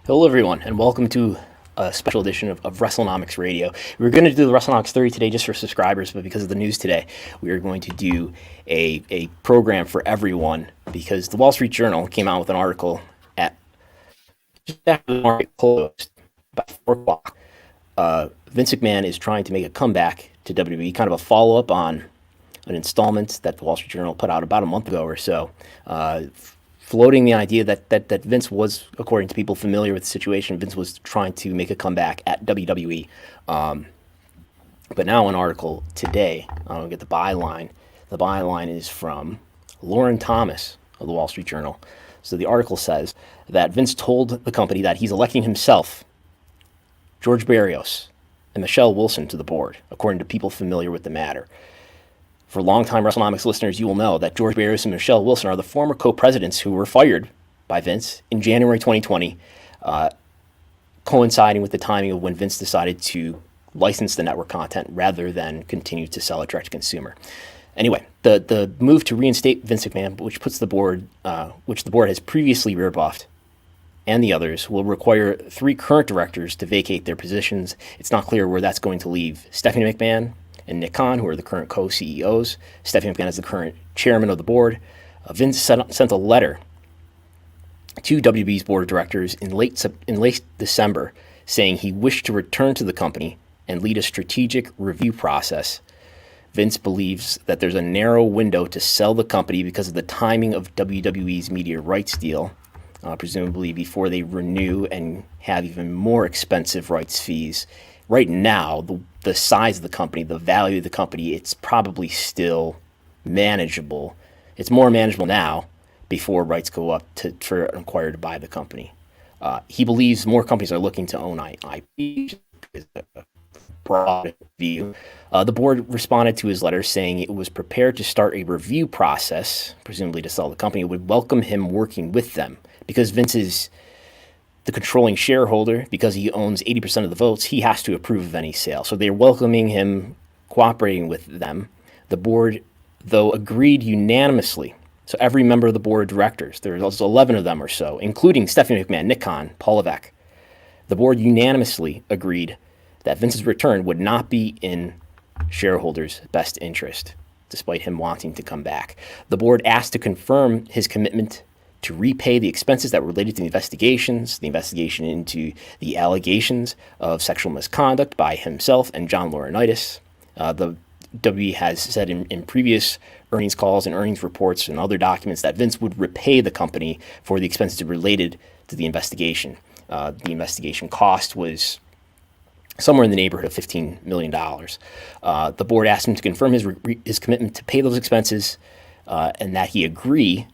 Hello, everyone, and welcome to a special edition of Wrestlenomics Radio. We were going to do the Wrestlenomics 30 today just for subscribers, but because of the news today, we are going to do a program for everyone because the Wall Street Journal came out with an article at just after the market closed, about 4 o'clock. Vince McMahon is trying to make a comeback to WWE, kind of a follow-up on an installment that the Wall Street Journal put out about a month ago or so, floating the idea that Vince was, according to people familiar with the situation, Vince was trying to make a comeback at WWE. But now an article today, I'll get the byline. The byline is from Lauren Thomas of the Wall Street Journal. So the article says that Vince told the company that he's electing himself, George Barrios, and Michelle Wilson to the board, according to people familiar with the matter. For longtime Wrestlenomics listeners, you will know that George Barrios and Michelle Wilson are the former co-presidents who were fired by Vince in January 2020, coinciding with the timing of when Vince decided to license the network content rather than continue to sell it direct to consumer. Anyway, the move to reinstate Vince McMahon, which the board has previously rebuffed, and the others, will require 3 current directors to vacate their positions. It's not clear where that's going to leave Stephanie McMahon and Nick Khan, who are the current co-CEOs. Stephanie McMahon is the current chairman of the board. Vince sent a letter to WWE's board of directors in late December saying he wished to return to the company and lead a strategic review process. Vince believes that there's a narrow window to sell the company because of the timing of WWE's media rights deal, presumably before they renew and have even more expensive rights fees. Right now, the size of the company, the value of the company, it's probably still manageable. It's more manageable now before rights go up for an acquirer to buy the company. He believes more companies are looking to own IP. Broad view. The board responded to his letter saying it was prepared to start a review process, presumably to sell the company. It would welcome him working with them because Vince is the controlling shareholder. Because he owns 80% of the votes, he has to approve of any sale. So they're welcoming him, cooperating with them. The board, though, agreed unanimously. So every member of the board of directors, there's 11 of them or so, including Stephanie McMahon, Nick Khan, Paul Levesque. The board unanimously agreed that Vince's return would not be in shareholders' best interest, despite him wanting to come back. The board asked to confirm his commitment to repay the expenses that were related to the investigation into the allegations of sexual misconduct by himself and John Laurinaitis. The WWE has said in previous earnings calls and earnings reports and other documents that Vince would repay the company for the expenses related to the investigation. The investigation cost was somewhere in the neighborhood of $15 million. The board asked him to confirm his commitment to pay those expenses and that he agree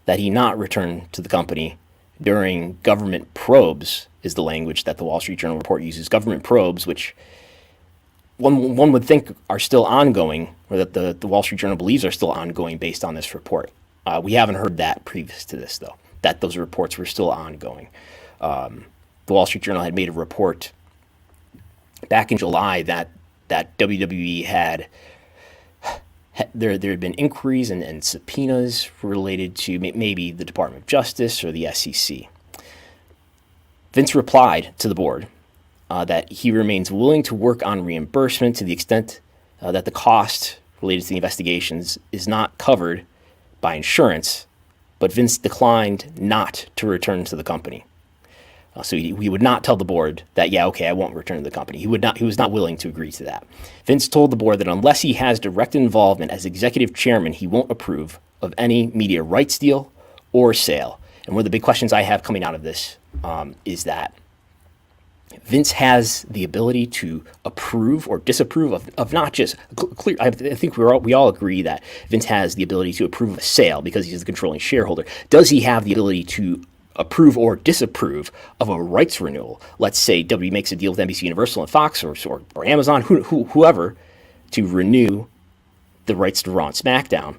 that he not return to the company during government probes, is the language that the Wall Street Journal report uses. Government probes, which one would think are still ongoing, or that the Wall Street Journal believes are still ongoing based on this report. We haven't heard that previous to this, though, that those reports were still ongoing. The Wall Street Journal had made a report back in July that WWE had there had been inquiries and subpoenas related to maybe the Department of Justice or the SEC. Vince replied to the board that he remains willing to work on reimbursement to the extent that the cost related to the investigations is not covered by insurance, but Vince declined not to return to the company. So he would not tell the board that, I won't return to the company. He was not willing to agree to that. Vince told the board that unless he has direct involvement as executive chairman, he won't approve of any media rights deal or sale. And one of the big questions I have coming out of this is that Vince has the ability to approve or disapprove of not just clear. I think we all agree that Vince has the ability to approve of a sale because he's the controlling shareholder. Does he have the ability to approve or disapprove of a rights renewal? Let's say WWE makes a deal with NBC Universal and Fox or Amazon, whoever, to renew the rights to Raw and SmackDown.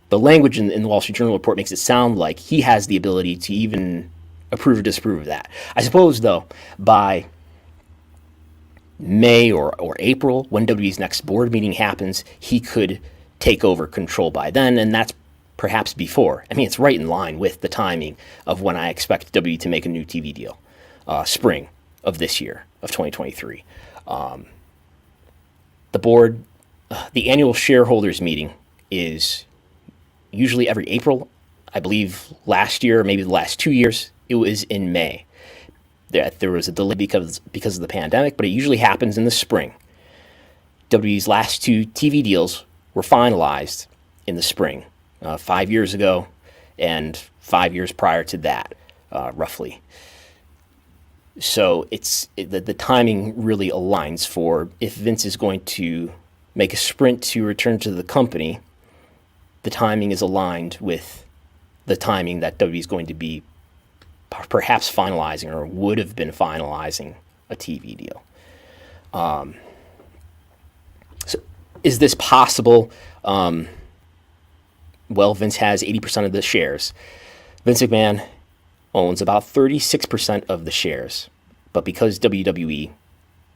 The language in the Wall Street Journal report makes it sound like he has the ability to even approve or disapprove of that. I suppose, though, by May or April, when WWE's next board meeting happens, he could take over control by then, and that's perhaps before. I mean, it's right in line with the timing of when I expect WWE to make a new TV deal, spring of this year, of 2023. The board, the annual shareholders meeting is usually every April. I believe last year, or maybe the last 2 years, it was in May. There was a delay because of the pandemic, but it usually happens in the spring. WWE's last 2 TV deals were finalized in the spring, 5 years ago and 5 years prior to that, roughly. So the timing really aligns for if Vince is going to make a sprint to return to the company, the timing is aligned with the timing that WWE is going to be perhaps finalizing or would have been finalizing a TV deal. So is this possible? Well, Vince has 80% of the shares. Vince McMahon owns about 36% of the shares. But because WWE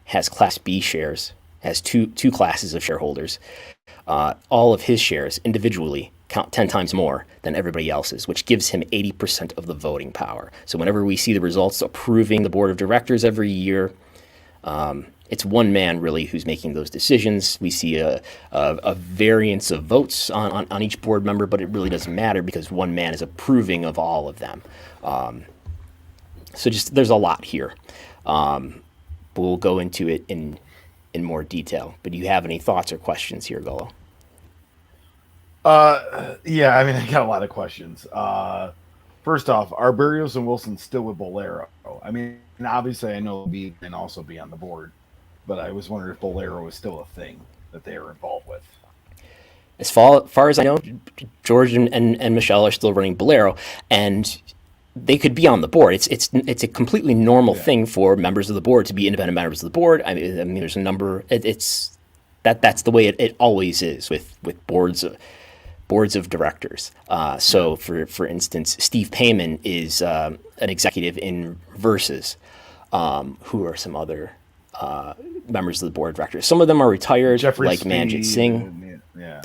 has Class B shares, has two classes of shareholders, all of his shares individually count 10 times more than everybody else's, which gives him 80% of the voting power. So whenever we see the results approving the board of directors every year, it's one man really who's making those decisions. We see a variance of votes on each board member, but it really doesn't matter because one man is approving of all of them. So just there's a lot here. We'll go into it in more detail. But do you have any thoughts or questions here, Gullo? Yeah, I mean, I got a lot of questions. First off, are Barrios and Wilson still with Bolero? I mean, obviously, I know B can also be on the board, but I was wondering if Bolero is still a thing that they are involved with. As far as I know, George and Michelle are still running Bolero, and they could be on the board. It's a completely normal thing for members of the board to be independent members of the board. I mean there's a number. That's the way it always is with boards of directors. So for instance, Steve Payman is an executive in Versus. Who are some other members of the board of directors? Some of them are retired, like Manjit Singh. Yeah.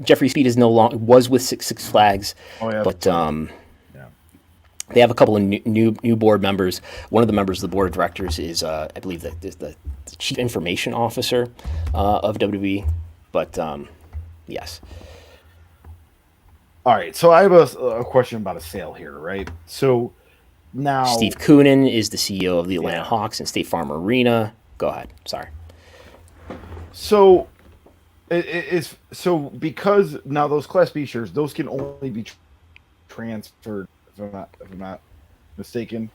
Jeffrey Speed is no longer was with Six Flags, but they have a couple of new board members. One of the members of the board of directors is, I believe, the chief information officer of WWE. But yes. All right. So I have a question about a sale here, right? So now Steve Koonin is the CEO of the Atlanta Hawks and State Farm Arena. Go ahead. Sorry. So because now those Class B shares, those can only be transferred. If I'm not mistaken,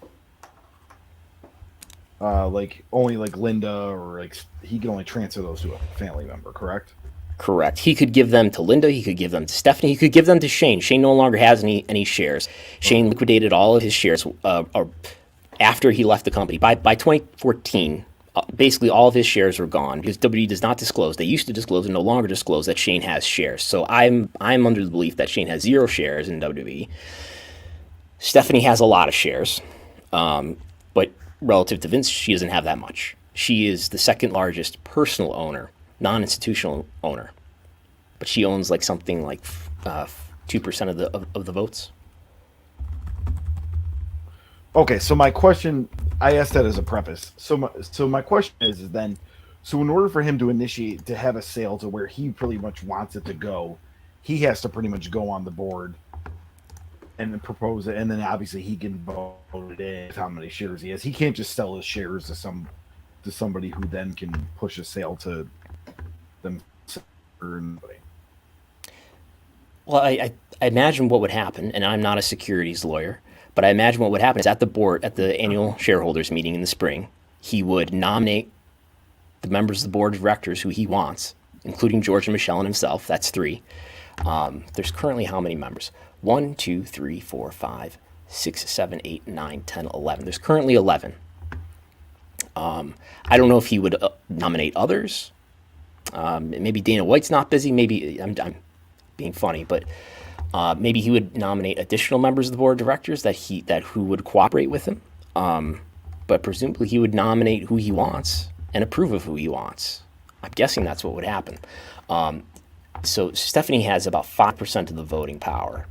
like only like Linda or like he can only transfer those to a family member, correct? Correct. He could give them to Linda. He could give them to Stephanie. He could give them to Shane. Shane no longer has any shares. Shane liquidated all of his shares after he left the company. By 2014, basically all of his shares were gone because WWE does not disclose. They used to disclose and no longer disclose that Shane has shares. So I'm under the belief that Shane has 0 shares in WWE. Stephanie has a lot of shares, but relative to Vince, she doesn't have that much. She is the second largest personal owner, non-institutional owner, but she owns like something like 2% of the votes. Okay, so my question, I asked that as a preface. So my question is then, so in order for him to have a sale to where he pretty much wants it to go, he has to pretty much go on the board and then propose it, and then obviously he can vote it in how many shares he has. He can't just sell his shares to somebody who then can push a sale to them or anybody. Well, I imagine what would happen, and I'm not a securities lawyer, but I imagine what would happen is at the annual shareholders meeting in the spring, he would nominate the members of the board of directors who he wants, including George and Michelle and himself. That's 3. There's currently how many members? 1, 2, 3, 4, 5, 6, 7, 8, 9, 10, 11. There's currently 11. I don't know if he would nominate others. Maybe Dana White's not busy. Maybe I'm being funny, but maybe he would nominate additional members of the board of directors who would cooperate with him. But presumably he would nominate who he wants and approve of who he wants. I'm guessing that's what would happen. So Stephanie has about 5% of the voting power.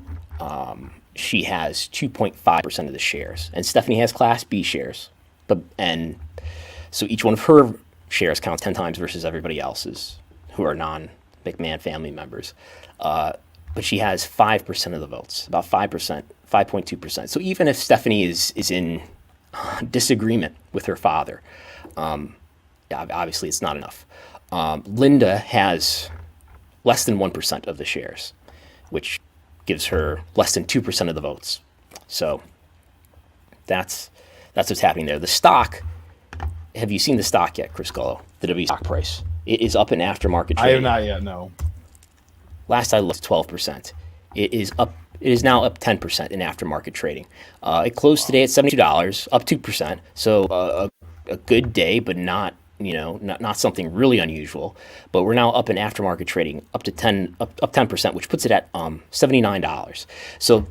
She has 2.5% of the shares, and Stephanie has Class B shares, and so each one of her shares counts 10 times versus everybody else's who are non-McMahon family members. But she has 5% of the votes, about 5%, 5.2%. So even if Stephanie is in disagreement with her father, obviously it's not enough. Linda has less than 1% of the shares, which gives her less than 2% of the votes. So that's what's happening there. The stock, have you seen the stock yet, Chris Gullo? The W stock price. It is up in aftermarket trading. I have not yet, no. Last I looked, 12%. It is up. It is now up 10% in aftermarket trading. It closed today at $72, up 2%. So a good day, but not something really unusual. But we're now up in aftermarket trading, up 10%, which puts it at $79. So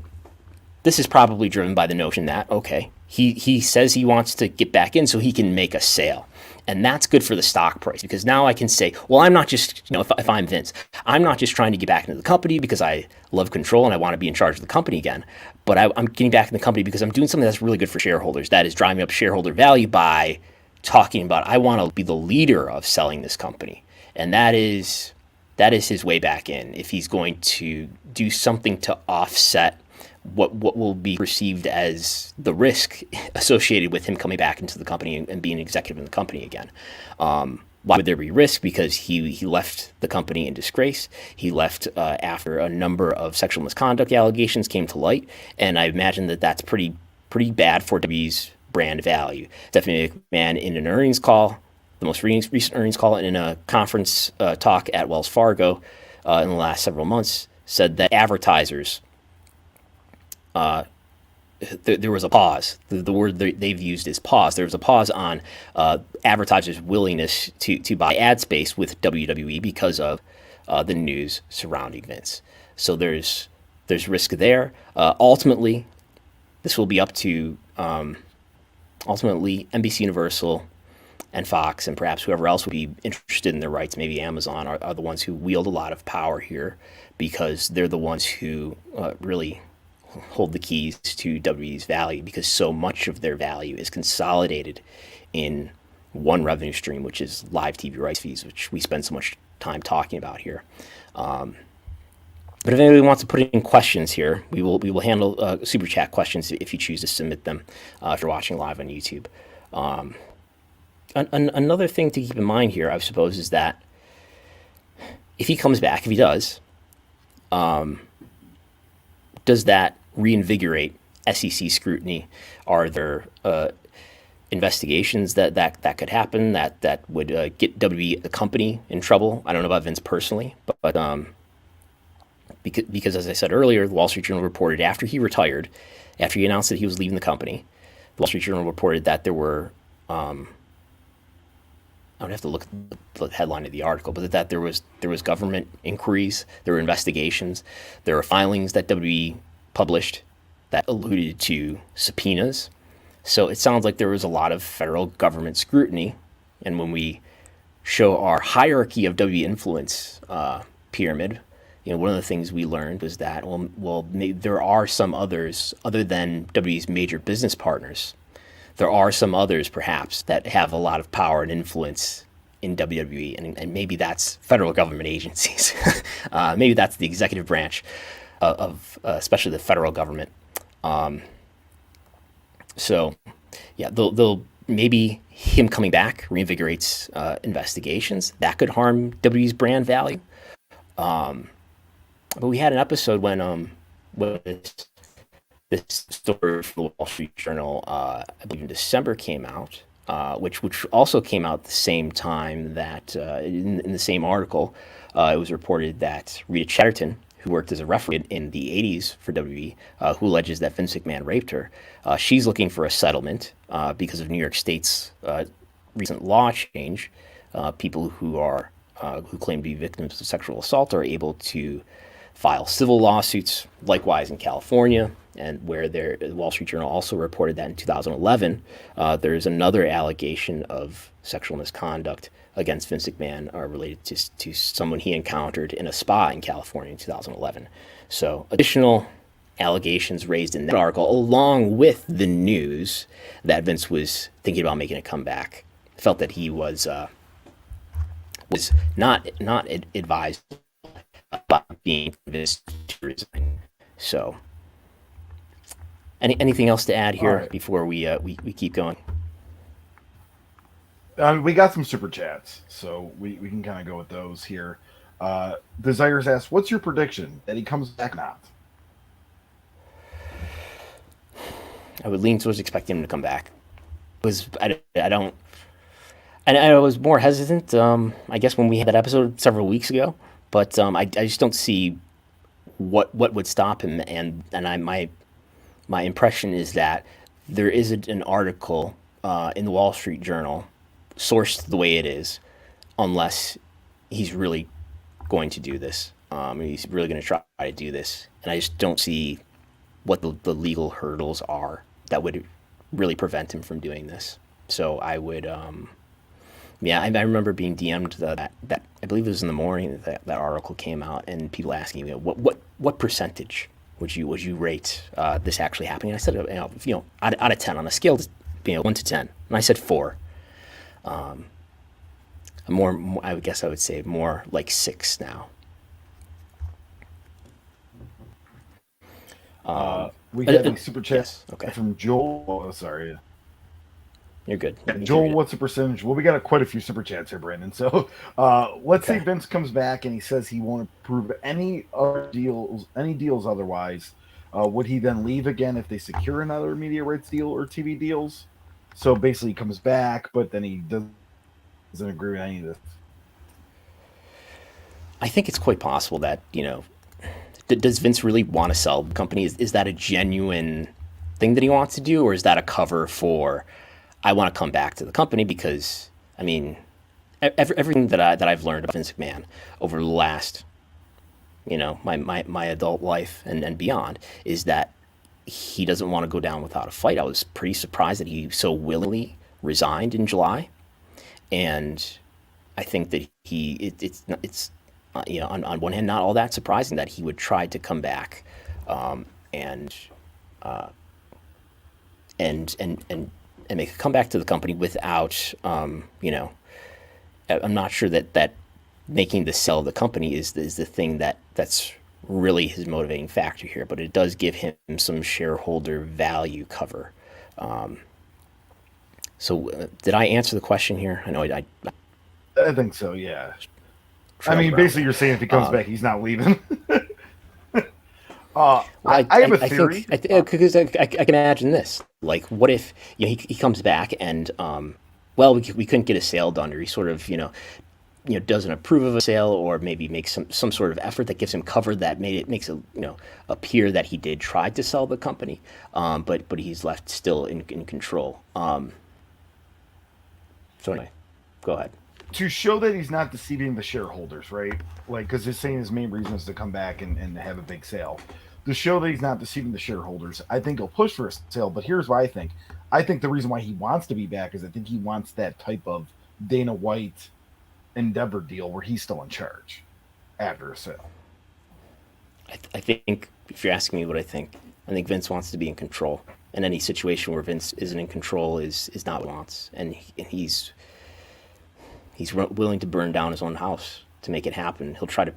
this is probably driven by the notion that, okay, he says he wants to get back in so he can make a sale. And that's good for the stock price, because now I can say, well, I'm not just, if I'm Vince, I'm not just trying to get back into the company because I love control and I want to be in charge of the company again, but I'm getting back in the company because I'm doing something that's really good for shareholders. That is driving up shareholder value by talking about, I want to be the leader of selling this company. And that is his way back in. If he's going to do something to offset what will be perceived as the risk associated with him coming back into the company and being an executive in the company again. Why would there be risk? Because he left the company in disgrace. He left after a number of sexual misconduct allegations came to light, and I imagine that that's pretty bad for WWE's brand value. Stephanie McMahon, in an earnings call, the most recent earnings call, and in a conference talk at Wells Fargo in the last several months, said that advertisers, there was a pause. The word they've used is pause. There was a pause on advertisers' willingness to buy ad space with WWE because of the news surrounding Vince. So there's risk there. Ultimately, this will be up to NBC Universal and Fox and perhaps whoever else would be interested in their rights. Maybe Amazon are the ones who wield a lot of power here, because they're the ones who really hold the keys to WWE's value, because so much of their value is consolidated in one revenue stream, which is live TV rights fees, which we spend so much time talking about here. But if anybody wants to put in questions here, we will handle super chat questions if you choose to submit them if you're watching live on YouTube. Another thing to keep in mind here, I suppose, is that if he comes back, if he does that reinvigorate SEC scrutiny? Are there investigations that could happen that would get WWE, the company, in trouble? I don't know about Vince personally, but because as I said earlier, the Wall Street Journal reported after he retired, after he announced that he was leaving the company, the Wall Street Journal reported that there were, I would have to look at the headline of the article, but that there was government inquiries, there were investigations, there were filings that WWE published that alluded to subpoenas. So it sounds like there was a lot of federal government scrutiny. And when we show our hierarchy of WWE influence pyramid, one of the things we learned was that there are some others other than WWE's major business partners. There are some others perhaps that have a lot of power and influence in WWE, and maybe that's federal government agencies. Maybe that's the executive branch of especially the federal government. So yeah, they'll maybe him coming back reinvigorates investigations that could harm WWE's brand value. But we had an episode when this story from the Wall Street Journal, I believe in December, came out, which also came out at the same time that in the same article, it was reported that Rita Chatterton, who worked as a referee in the 80s for WWE, who alleges that Vince McMahon raped her, she's looking for a settlement because of New York State's recent law change. People who claim to be victims of sexual assault are able to file civil lawsuits, likewise in California, and where the Wall Street Journal also reported that in 2011, there's another allegation of sexual misconduct against Vince McMahon are related to someone he encountered in a spa in California in 2011. So additional allegations raised in that article, along with the news that Vince was thinking about making a comeback, felt that he was not advised about being convinced to resign. So, anything else to add here before we keep going? We got some super chats, so we can kind of go with those here. Desires asks, "What's your prediction that he comes back or not?" I would lean towards expecting him to come back. I don't. And I was more hesitant, I guess, when we had that episode several weeks ago. But I just don't see what would stop him. And my impression is that there isn't an article in the Wall Street Journal sourced the way it is, unless he's really going to do this. He's really going to try to do this. And I just don't see what the legal hurdles are that would really prevent him from doing this. So I would... Yeah, I remember being DM'd that I believe it was in the morning that article came out, and people asking me, what percentage would you rate this actually happening? And I said, out of 10 on a scale, 1 to 10, and I said 4. More, I guess I would say more like 6 now. We had a super chat from Joel. Oh, sorry. You're good. Joel, what's the percentage? Well, we got quite a few super chats here, Brandon. So let's say Vince comes back and he says he won't approve any other deals, otherwise. Would he then leave again if they secure another media rights deal or TV deals? So basically, he comes back, but then he doesn't agree with any of this. I think it's quite possible that, does Vince really want to sell the company? Is that a genuine thing that he wants to do, or is that a cover for... I want to come back to the company because, everything that I've learned about Vince McMahon over the last, my adult life and beyond, is that he doesn't want to go down without a fight. I was pretty surprised that he so willingly resigned in July, and I think that it's on one hand not all that surprising that he would try to come back, and make a comeback to the company without, I'm not sure that making the sell of the company is the thing that's really his motivating factor here, but it does give him some shareholder value cover. So did I answer the question here? I know I think so, yeah. Basically you're saying if he comes back, he's not leaving. I have a theory. Because I can imagine this. Like, what if he comes back and, we couldn't get a sale done, or he sort of, doesn't approve of a sale, or maybe makes some sort of effort that gives him cover that makes it, appear that he did try to sell the company, but he's left still in control. So anyway, go ahead. To show that he's not deceiving the shareholders, right? Like, because he's saying his main reason is to come back and have a big sale. To show that he's not deceiving the shareholders, I think he'll push for a sale. But here's what I think. I think the reason why he wants to be back is I think he wants that type of Dana White Endeavor deal where he's still in charge after a sale. I think, if you're asking me what I think Vince wants to be in control. And any situation where Vince isn't in control is not what he wants. And he's willing to burn down his own house to make it happen. He'll try to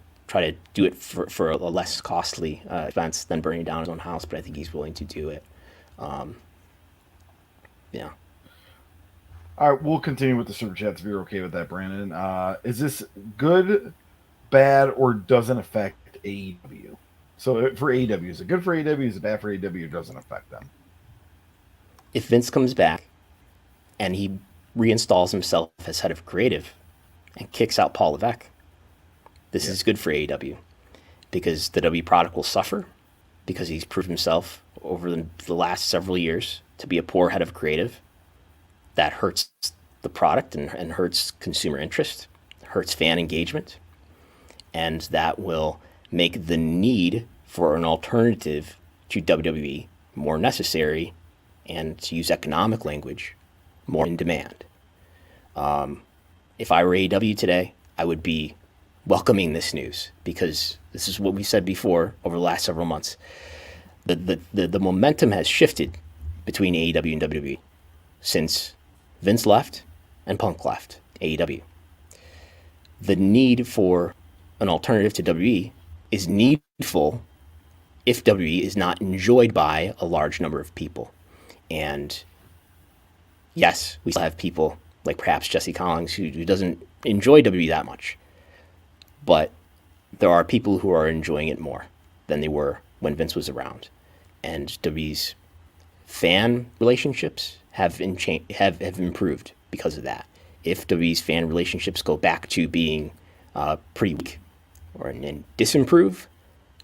do it for a less costly expense than burning down his own house, but I think he's willing to do it. Yeah. All right, we'll continue with the super chats if you're okay with that, Brandon. Is this good, bad, or doesn't affect AEW? So for AEW, is it good for AEW? Is it bad for AEW? Or doesn't affect them? If Vince comes back and he reinstalls himself as head of creative and kicks out Paul Levesque, this is good for AEW, because the W product will suffer because he's proved himself over the last several years to be a poor head of creative. That hurts the product and hurts consumer interest, hurts fan engagement, and that will make the need for an alternative to WWE more necessary, and, to use economic language, more in demand. if I were AEW today, I would be welcoming this news, because this is what we said before over the last several months. The momentum has shifted between AEW and WWE since Vince left and Punk left AEW. The need for an alternative to WWE is needful if WWE is not enjoyed by a large number of people. And yes, we still have people like perhaps Jesse Collins who doesn't enjoy WWE that much. But there are people who are enjoying it more than they were when Vince was around. And WWE's fan relationships have improved because of that. If WWE's fan relationships go back to being pretty weak or and disimprove,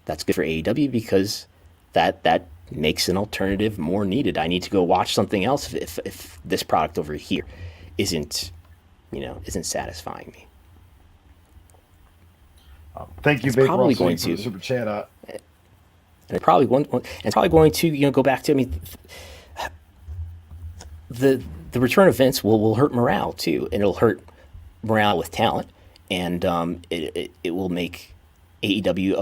that's good for AEW, because that makes an alternative more needed. I need to go watch something else if this product over here isn't satisfying me. Thank you, It's Big probably Ross, going for the to super chat. And it's probably going to go back to, I mean, the return of Vince will hurt morale too, and it'll hurt morale with talent, and it will make AEW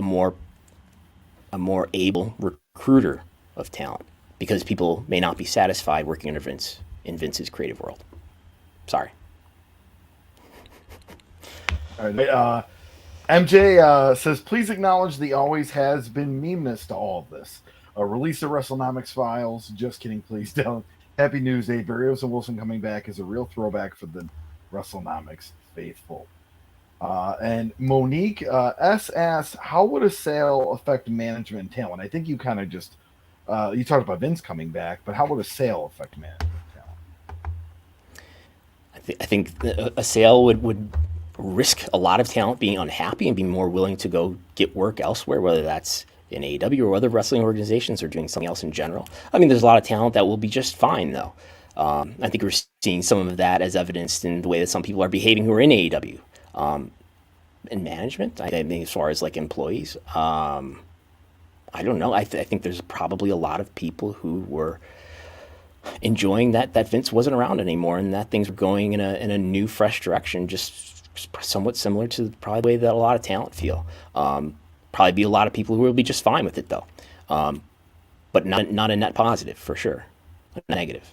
a more able recruiter of talent, because people may not be satisfied working under Vince in Vince's creative world. Sorry. All right, MJ says, please acknowledge the always has been memeness to all of this. Release the Wrestlenomics files. Just kidding, please don't. Happy news, Dave. Barrios and Wilson coming back is a real throwback for the Wrestlenomics faithful. And Monique S asks, how would a sale affect management and talent? I think you kind of just, you talked about Vince coming back, but how would a sale affect management and talent? I think a sale would risk a lot of talent being unhappy and being more willing to go get work elsewhere, whether that's in AEW or other wrestling organizations or doing something else in general. I mean, there's a lot of talent that will be just fine, though. I think we're seeing some of that as evidenced in the way that some people are behaving who are in AEW. In management, I mean, as far as like employees, I don't know. I think there's probably a lot of people who were enjoying that Vince wasn't around anymore, and that things were going in a new, fresh direction, just somewhat similar to probably the way that a lot of talent feel. Probably be a lot of people who will be just fine with it, though, but not a net positive for sure, a negative.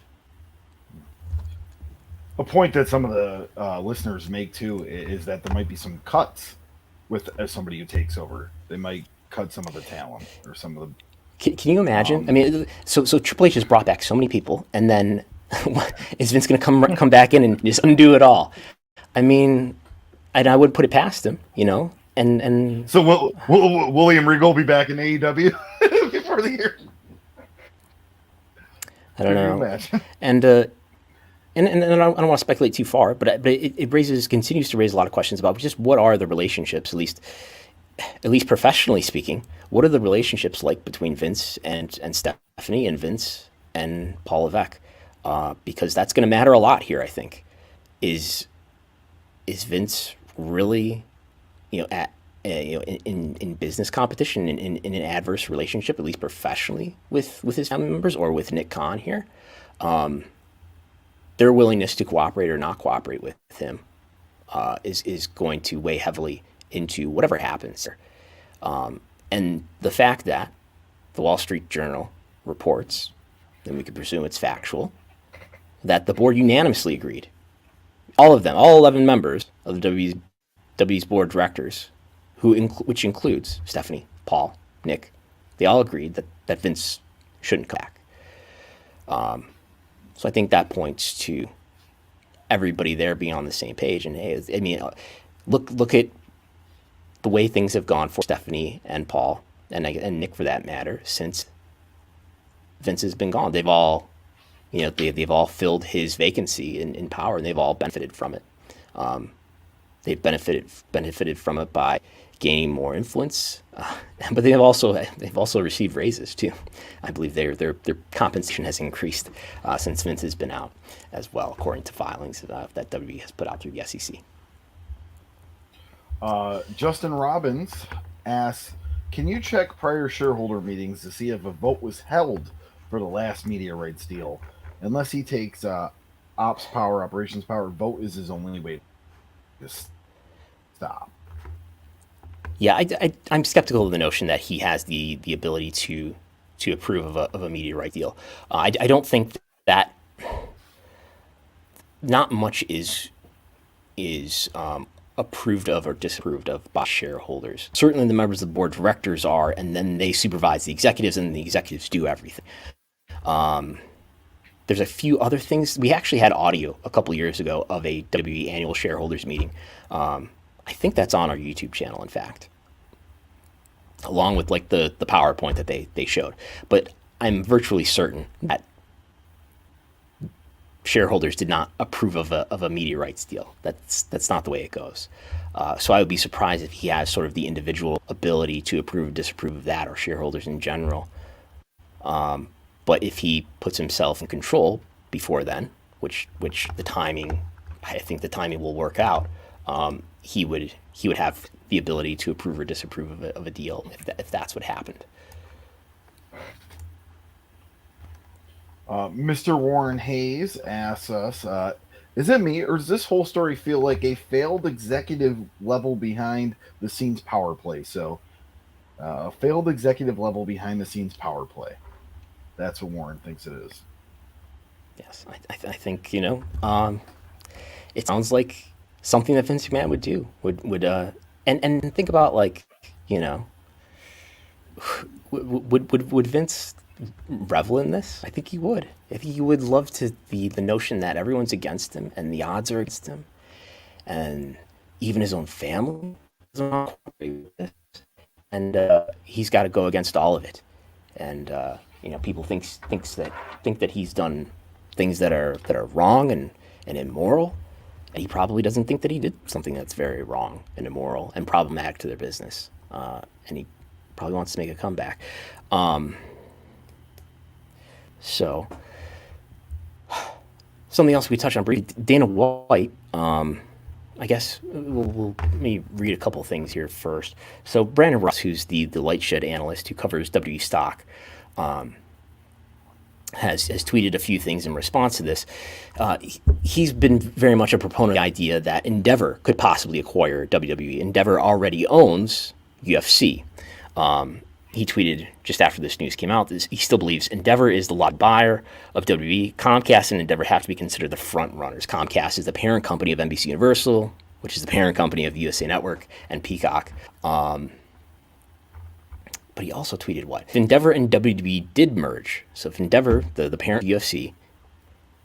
A point that some of the listeners make too is that there might be some cuts with somebody who takes over. They might cut some of the talent or some of the. Can you imagine? I mean, so Triple H has brought back so many people, and then is Vince going to come back in and just undo it all? I mean, and I would put it past him, and so will William Regal be back in AEW before the year? I don't know. And I don't want to speculate too far, but it continues to raise a lot of questions about just what are the relationships, at least professionally speaking, what are the relationships like between Vince and Stephanie, and Vince and Paul Levesque? Because that's going to matter a lot here, I think. Is Vince really, in business competition, in an adverse relationship, at least professionally, with his family members or with Nick Khan here? Their willingness to cooperate or not cooperate with him is going to weigh heavily into whatever happens there. And the fact that the Wall Street Journal reports, and we can presume it's factual, that the board unanimously agreed, all of them, all 11 members of the WWE's board of directors, which includes Stephanie, Paul, Nick, they all agreed that Vince shouldn't come back. So I think that points to everybody there being on the same page. And hey, I mean, look at the way things have gone for Stephanie and Paul and Nick, for that matter, since Vince has been gone. They've all, they've all filled his vacancy in power, and they've all benefited from it. They've benefited from it by gaining more influence, but they've also received raises too. I believe their compensation has increased since Vince has been out as well, according to filings that WWE has put out through the SEC. Justin Robbins asks, can you check prior shareholder meetings to see if a vote was held for the last media rights deal? Unless he takes ops power, operations power, vote is his only way. Just stop. Yeah, I'm skeptical of the notion that he has the ability to approve of a media right deal. I don't think that not much is approved of or disapproved of by shareholders. Certainly, the members of the board of directors are, and then they supervise the executives, and the executives do everything. There's a few other things. We actually had audio a couple years ago of a WWE annual shareholders meeting. I think that's on our YouTube channel, in fact, along with like the PowerPoint that they showed. But I'm virtually certain that shareholders did not approve of a media rights deal. That's not the way it goes. So I would be surprised if he has sort of the individual ability to approve or disapprove of that, or shareholders in general. But if he puts himself in control before then, which the timing, I think the timing will work out, he would have the ability to approve or disapprove of a deal if that's what happened. Mr. Warren Hayes asks us, is it me, or does this whole story feel like a failed executive level behind the scenes power play? So, failed executive level behind the scenes power play. That's what Warren thinks it is. Yes, I think it sounds like something that Vince McMahon would do. And think about, like, would Vince revel in this? I think he would. I think he would love to the notion that everyone's against him and the odds are against him, and even his own family doesn't agree with this, and he's got to go against all of it. And people think that he's done things that are wrong and immoral, and he probably doesn't think that he did something that's very wrong and immoral and problematic to their business, and he probably wants to make a comeback. So, something else we touched on briefly, Dana White. I guess let me read a couple things here first. So Brandon Ross, who's the light shed analyst who covers WWE stock, has tweeted a few things in response to this. He's been very much a proponent of the idea that Endeavor could possibly acquire WWE. Endeavor already owns UFC. He tweeted just after this news came out that he still believes Endeavor is the lot buyer of WWE. Comcast and Endeavor have to be considered the front runners. Comcast is the parent company of NBC Universal, which is the parent company of USA Network and Peacock. But he also tweeted what? If Endeavor and WWE did merge, so if Endeavor, the parent of UFC,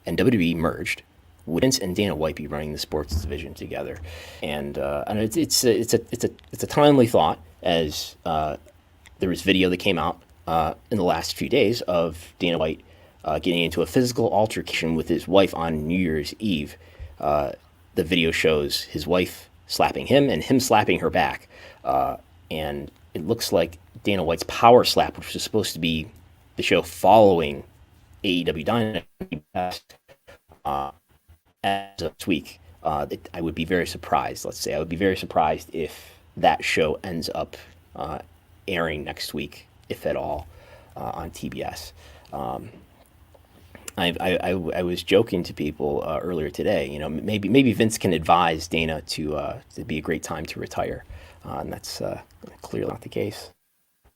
and WWE merged, would Vince and Dana White be running the sports division together? And it's a timely thought, as there was video that came out in the last few days of Dana White getting into a physical altercation with his wife on New Year's Eve. The video shows his wife slapping him and him slapping her back. And it looks like Dana White's power slap, which was supposed to be the show following AEW Dynamite, as of this week. I would be very surprised, I would be very surprised if that show ends up airing next week, if at all, on TBS. I was joking to people earlier today. Maybe Vince can advise Dana to be a great time to retire, and that's clearly not the case.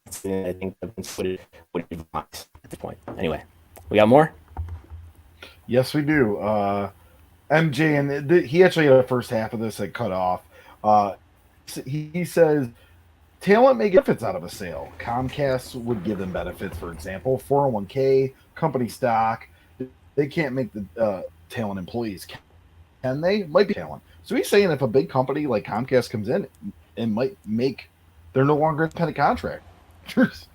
I think Vince would advise at this point. Anyway, we got more. Yes, we do. MJ, and he actually had the first half of this that cut off. He says talent may get benefits out of a sale. Comcast would give them benefits, for example, 401k, company stock. They can't make the talent employees. Can they? Might be talent. So he's saying if a big company like Comcast comes in and might make, they're no longer independent contractors.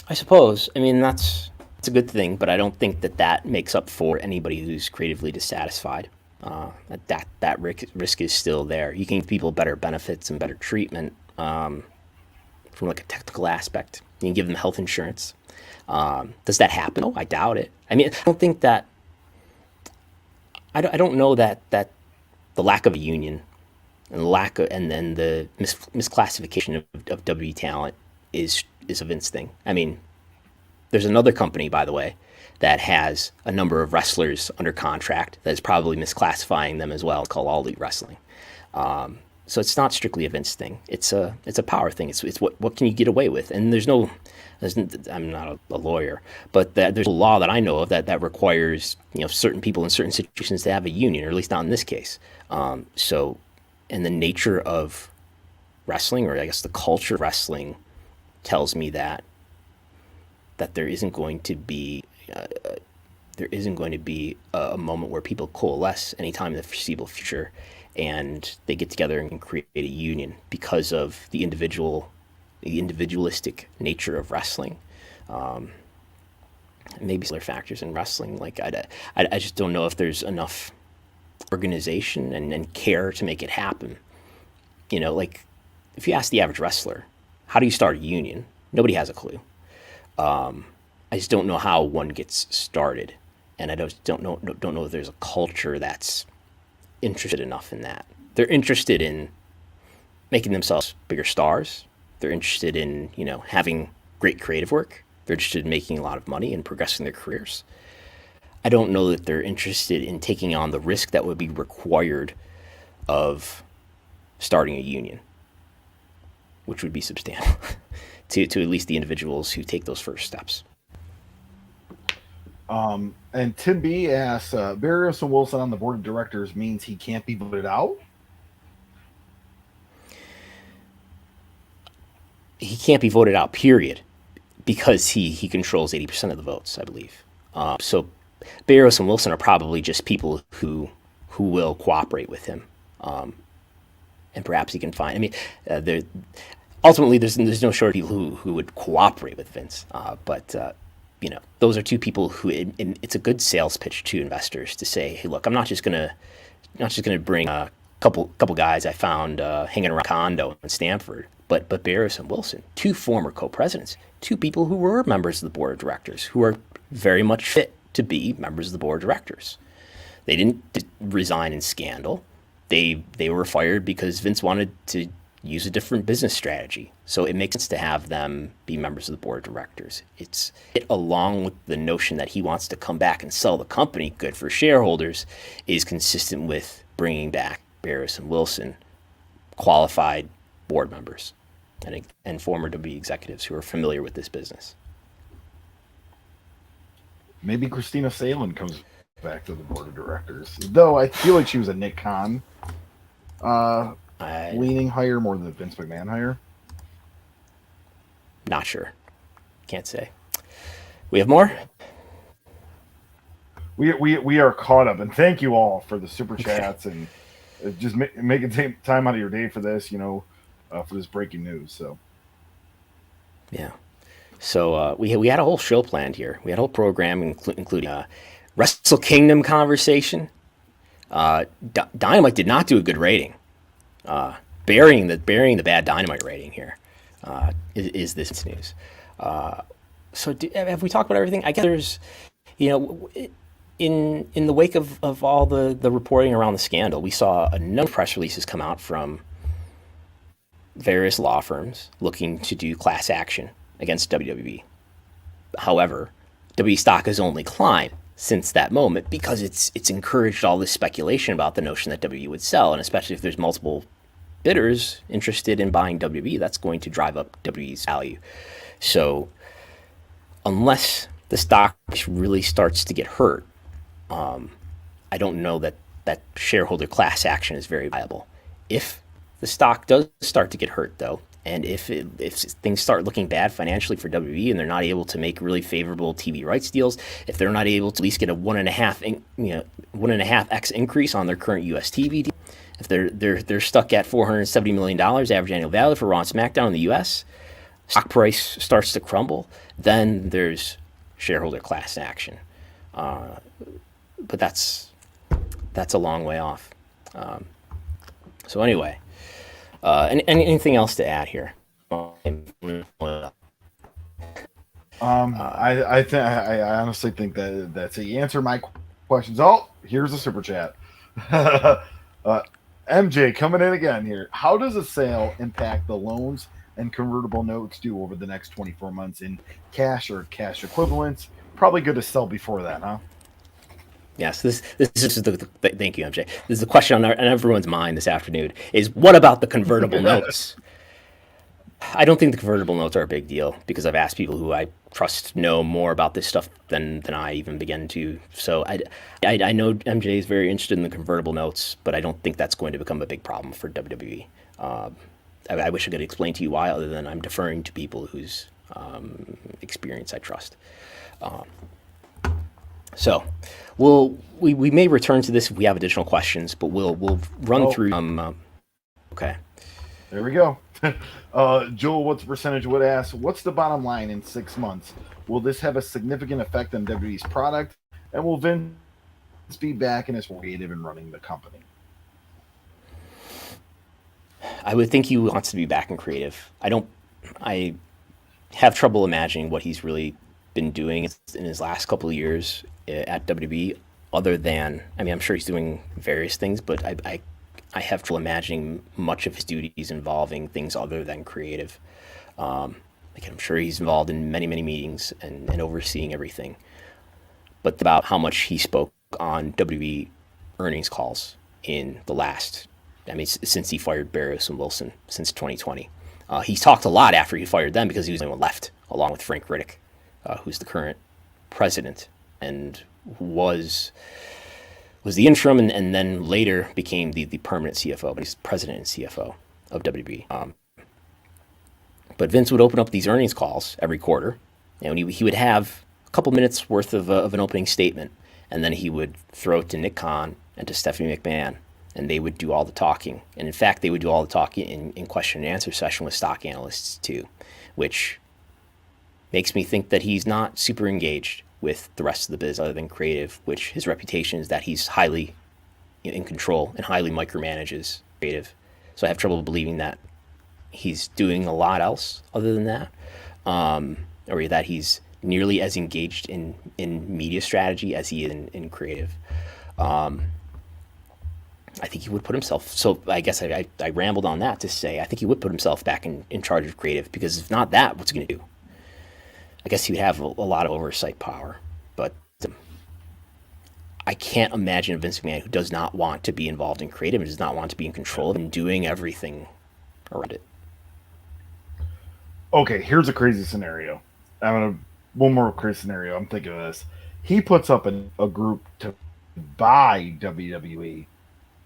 I suppose. I mean, it's a good thing, but I don't think that makes up for anybody who's creatively dissatisfied. That risk is still there. You can give people better benefits and better treatment from like a technical aspect. You can give them health insurance. Does that happen? Oh, I doubt it. I mean, I don't think that. I don't know that the lack of a union and then the misclassification of WWE talent is a Vince thing. I mean, There's another company, by the way, that has a number of wrestlers under contract that is probably misclassifying them as well, called All Elite Wrestling. So it's not strictly a Vince thing. It's a power thing. It's what can you get away with? And I'm not a lawyer, but there's a law that I know of that requires certain people in certain situations to have a union, or at least not in this case. So, and the nature of wrestling, or I guess the culture of wrestling, tells me that there isn't going to be a moment where people coalesce anytime in the foreseeable future, and they get together and create a union because of the individualistic nature of wrestling. Maybe other factors in wrestling, like I just don't know if there's enough organization and care to make it happen. Like if you ask the average wrestler, how do you start a union? Nobody has a clue. I just don't know how one gets started, and I don't know if there's a culture that's interested enough in that. They're interested in making themselves bigger stars. They're interested in having great creative work. They're interested in making a lot of money and progressing their careers. I don't know that they're interested in taking on the risk that would be required of starting a union, which would be substantial to at least the individuals who take those first steps. And Tim B asks, Barrios and Wilson on the board of directors means he can't be voted out? He can't be voted out, period, because he controls 80% of the votes, I believe. So Barrios and Wilson are probably just people who will cooperate with him, and perhaps he can find. I mean, ultimately there's no shortage of people who would cooperate with Vince, but those are two people who it's a good sales pitch to investors to say, hey, look, I'm not just gonna bring a couple guys I found hanging around a condo in Stamford, but Barrios and Wilson, two former co-presidents, two people who were members of the board of directors, who are very much fit to be members of the board of directors. They didn't resign in scandal. They were fired because Vince wanted to use a different business strategy. So it makes sense to have them be members of the board of directors. It along with the notion that he wants to come back and sell the company, good for shareholders, is consistent with bringing back Barrios and Wilson, qualified board members and former WWE executives who are familiar with this business. Maybe Christina Salen comes back to the board of directors, though I feel like she was a Nick Khan leaning hire more than the Vince McMahon hire. Not sure. Can't say. We have more? We are caught up, and thank you all for the super chats and just making time out of your day for this, for this breaking news. So yeah. So we had a whole show planned here. We had a whole program including Wrestle Kingdom conversation. Dynamite did not do a good rating. Burying the bad Dynamite rating here is this news. So have we talked about everything? I guess there's, in the wake of all the reporting around the scandal, we saw a number of press releases come out from various law firms looking to do class action against WWE. However, WWE stock has only climbed since that moment because it's encouraged all this speculation about the notion that WWE would sell, and especially if there's multiple bidders interested in buying WWE, that's going to drive up WWE's value. So unless the stock really starts to get hurt, I don't know that shareholder class action is very viable. If the stock does start to get hurt, though, and if things start looking bad financially for WWE and they're not able to make really favorable TV rights deals, if they're not able to at least get a 1.5x increase on their current US TV deal, if they're stuck at $470 million average annual value for Raw and SmackDown in the US, stock price starts to crumble, then there's shareholder class action. But that's a long way off. So anyway. Anything else to add here? I honestly think that's it. You answer my questions. Oh, here's a super chat. MJ coming in again here. How does a sale impact the loans and convertible notes due over the next 24 months in cash or cash equivalents. Probably good to sell before that, huh? Yes, this is thank you, MJ. This is the question on everyone's mind this afternoon: is what about the convertible notes? I don't think the convertible notes are a big deal because I've asked people who I trust know more about this stuff than I even begin to. So I know MJ is very interested in the convertible notes, but I don't think that's going to become a big problem for WWE. I wish I could explain to you why, other than I'm deferring to people whose experience I trust. So we may return to this if we have additional questions, but we'll run through. Okay. There we go. Joel, what's the percentage would ask, what's the bottom line in 6 months? Will this have a significant effect on WWE's product? And will Vince be back in his creative and running the company? I would think he wants to be back in creative. I have trouble imagining what he's really been doing in his last couple of years at WWE, other than, I mean, I'm sure he's doing various things, but I have trouble imagining much of his duties involving things other than creative. Like I'm sure he's involved in many, many meetings and overseeing everything. But about how much he spoke on WWE earnings calls in the last, I mean, since he fired Barrios and Wilson since 2020. He's talked a lot after he fired them because he was the only one left, along with Frank Riddick, who's the current president and was the interim and then later became the permanent CFO, but he's president and CFO of WWE. But Vince would open up these earnings calls every quarter, and he would have a couple minutes worth of an opening statement, and then he would throw it to Nick Khan and to Stephanie McMahon, and they would do all the talking. And in fact, they would do all the talking in question and answer session with stock analysts too, which makes me think that he's not super engaged with the rest of the biz other than creative, which his reputation is that he's highly in control and highly micromanages creative. So I have trouble believing that he's doing a lot else other than that, or that he's nearly as engaged in media strategy as he is in creative. I think he would put himself, so I guess I rambled on that to say I think he would put himself back in charge of creative, because if not that, what's he going to do? I guess he would have a lot of oversight power, but I can't imagine a Vince McMahon who does not want to be involved in creative and does not want to be in control and doing everything around it. Okay, here's a crazy scenario. One more crazy scenario. I'm thinking of this. He puts up a group to buy WWE,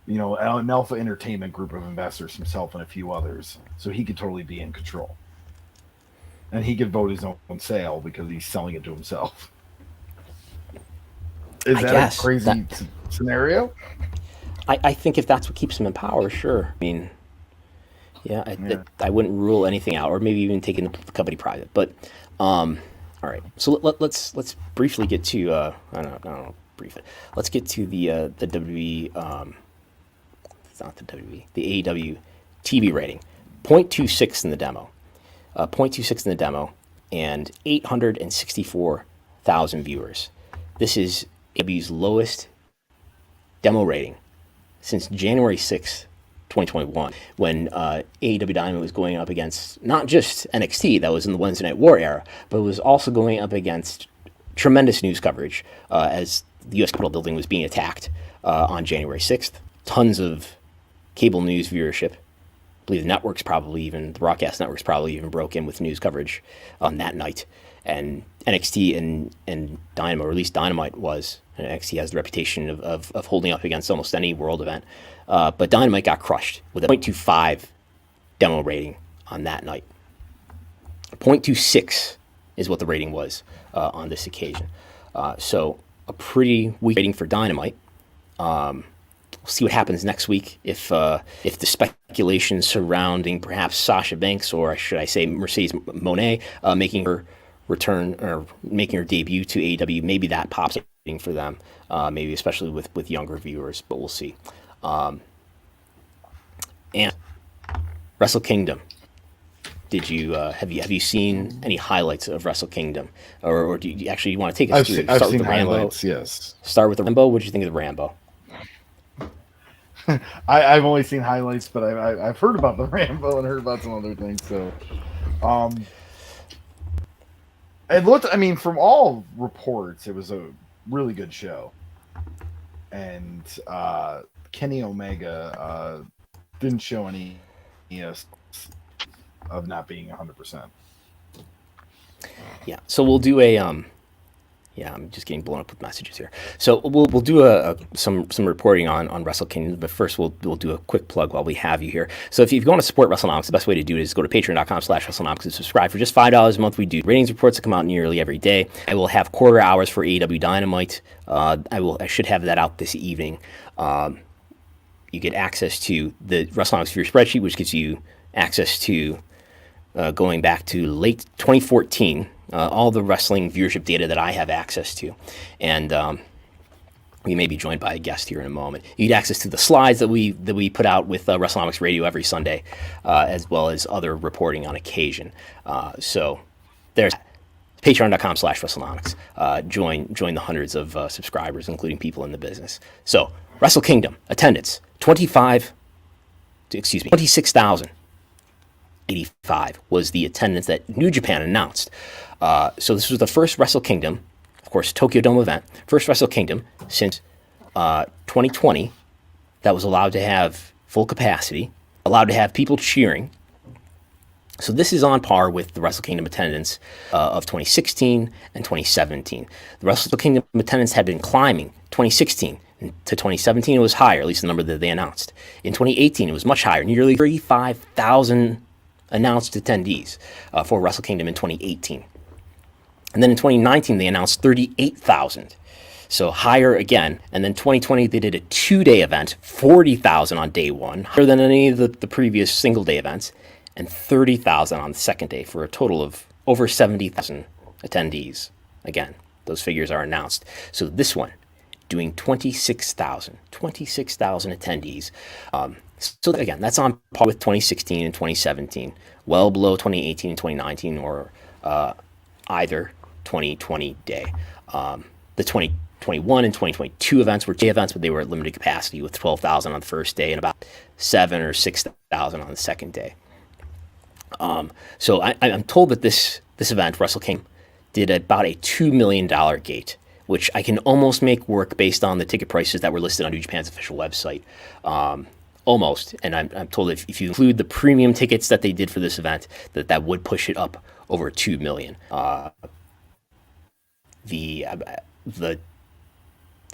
an Alpha Entertainment group of investors, himself and a few others, so he could totally be in control. And he could vote his own sale because he's selling it to himself. Is that a crazy scenario? I think if that's what keeps him in power, sure. I mean, I wouldn't rule anything out, or maybe even taking the company private. But all right, so let's briefly get to I don't know, brief it. Let's get to the WWE. It's not the WWE. The AEW TV rating, 0.26 in the demo. 0.26 in the demo, and 864,000 viewers. This is AEW's lowest demo rating since January 6th, 2021, when AEW Dynamite was going up against not just NXT, that was in the Wednesday Night War era, but it was also going up against tremendous news coverage as the U.S. Capitol building was being attacked on January 6th. Tons of cable news viewership. I believe the broadcast networks probably even broke in with news coverage on that night. And NXT and Dynamite, or at least Dynamite was, and NXT has the reputation of holding up against almost any world event. But Dynamite got crushed with a 0.25 demo rating on that night. 0.26 is what the rating was on this occasion. So a pretty weak rating for Dynamite. We'll see what happens next week if the speculation surrounding perhaps Sasha Banks, or should I say Mercedes Moné, making her return or making her debut to AEW, maybe that pops up for them, maybe especially with younger viewers, but we'll see. And Wrestle Kingdom. Did you have you seen any highlights of Wrestle Kingdom, or do you actually want to take us through? I've seen highlights. Yes. Start with the Rambo. What did you think of the Rambo? I've only seen highlights, but I've heard about the Rambo and heard about some other things. So, it looked. I mean, from all reports, it was a really good show, and Kenny Omega didn't show any of not being 100%. Yeah. So we'll do a yeah, I'm just getting blown up with messages here. So we'll do some reporting on Wrestle Kingdom, but first we'll do a quick plug while we have you here. So if you want to support Wrestlenomics, the best way to do it is go to patreon.com/Wrestlenomics and subscribe for just $5 a month. We do ratings reports that come out nearly every day. I will have quarter hours for AEW Dynamite. I should have that out this evening. You get access to the Wrestlenomics viewer spreadsheet, which gives you access to going back to late 2014. All the wrestling viewership data that I have access to. And we may be joined by a guest here in a moment. You get access to the slides that we put out with Wrestlenomics Radio every Sunday, as well as other reporting on occasion. So there's patreon.com/Wrestlenomics. Join the hundreds of subscribers, including people in the business. So Wrestle Kingdom, attendance, 26,085 was the attendance that New Japan announced. So this was the first Wrestle Kingdom, of course, Tokyo Dome event, first Wrestle Kingdom since 2020 that was allowed to have full capacity, allowed to have people cheering. So this is on par with the Wrestle Kingdom attendance of 2016 and 2017. The Wrestle Kingdom attendance had been climbing. 2016 to 2017 it was higher, at least the number that they announced. In 2018 it was much higher, nearly 35,000 announced attendees for Wrestle Kingdom in 2018. And then in 2019, they announced 38,000. So higher again. And then 2020, they did a 2-day event, 40,000 on day one, higher than any of the previous single-day events, and 30,000 on the second day for a total of over 70,000 attendees. Again, those figures are announced. So this one, doing 26,000 attendees. So again, that's on par with 2016 and 2017, well below 2018 and 2019 or either 2020 day. The 2021 and 2022 events were day events, but they were at limited capacity with 12,000 on the first day and about 7,000 or 6,000 on the second day. So I'm told that this event, Wrestle Kingdom, did about a $2 million gate, which I can almost make work based on the ticket prices that were listed on New Japan's official website. Almost, and I'm told if you include the premium tickets that they did for this event, that would push it up over 2 million. The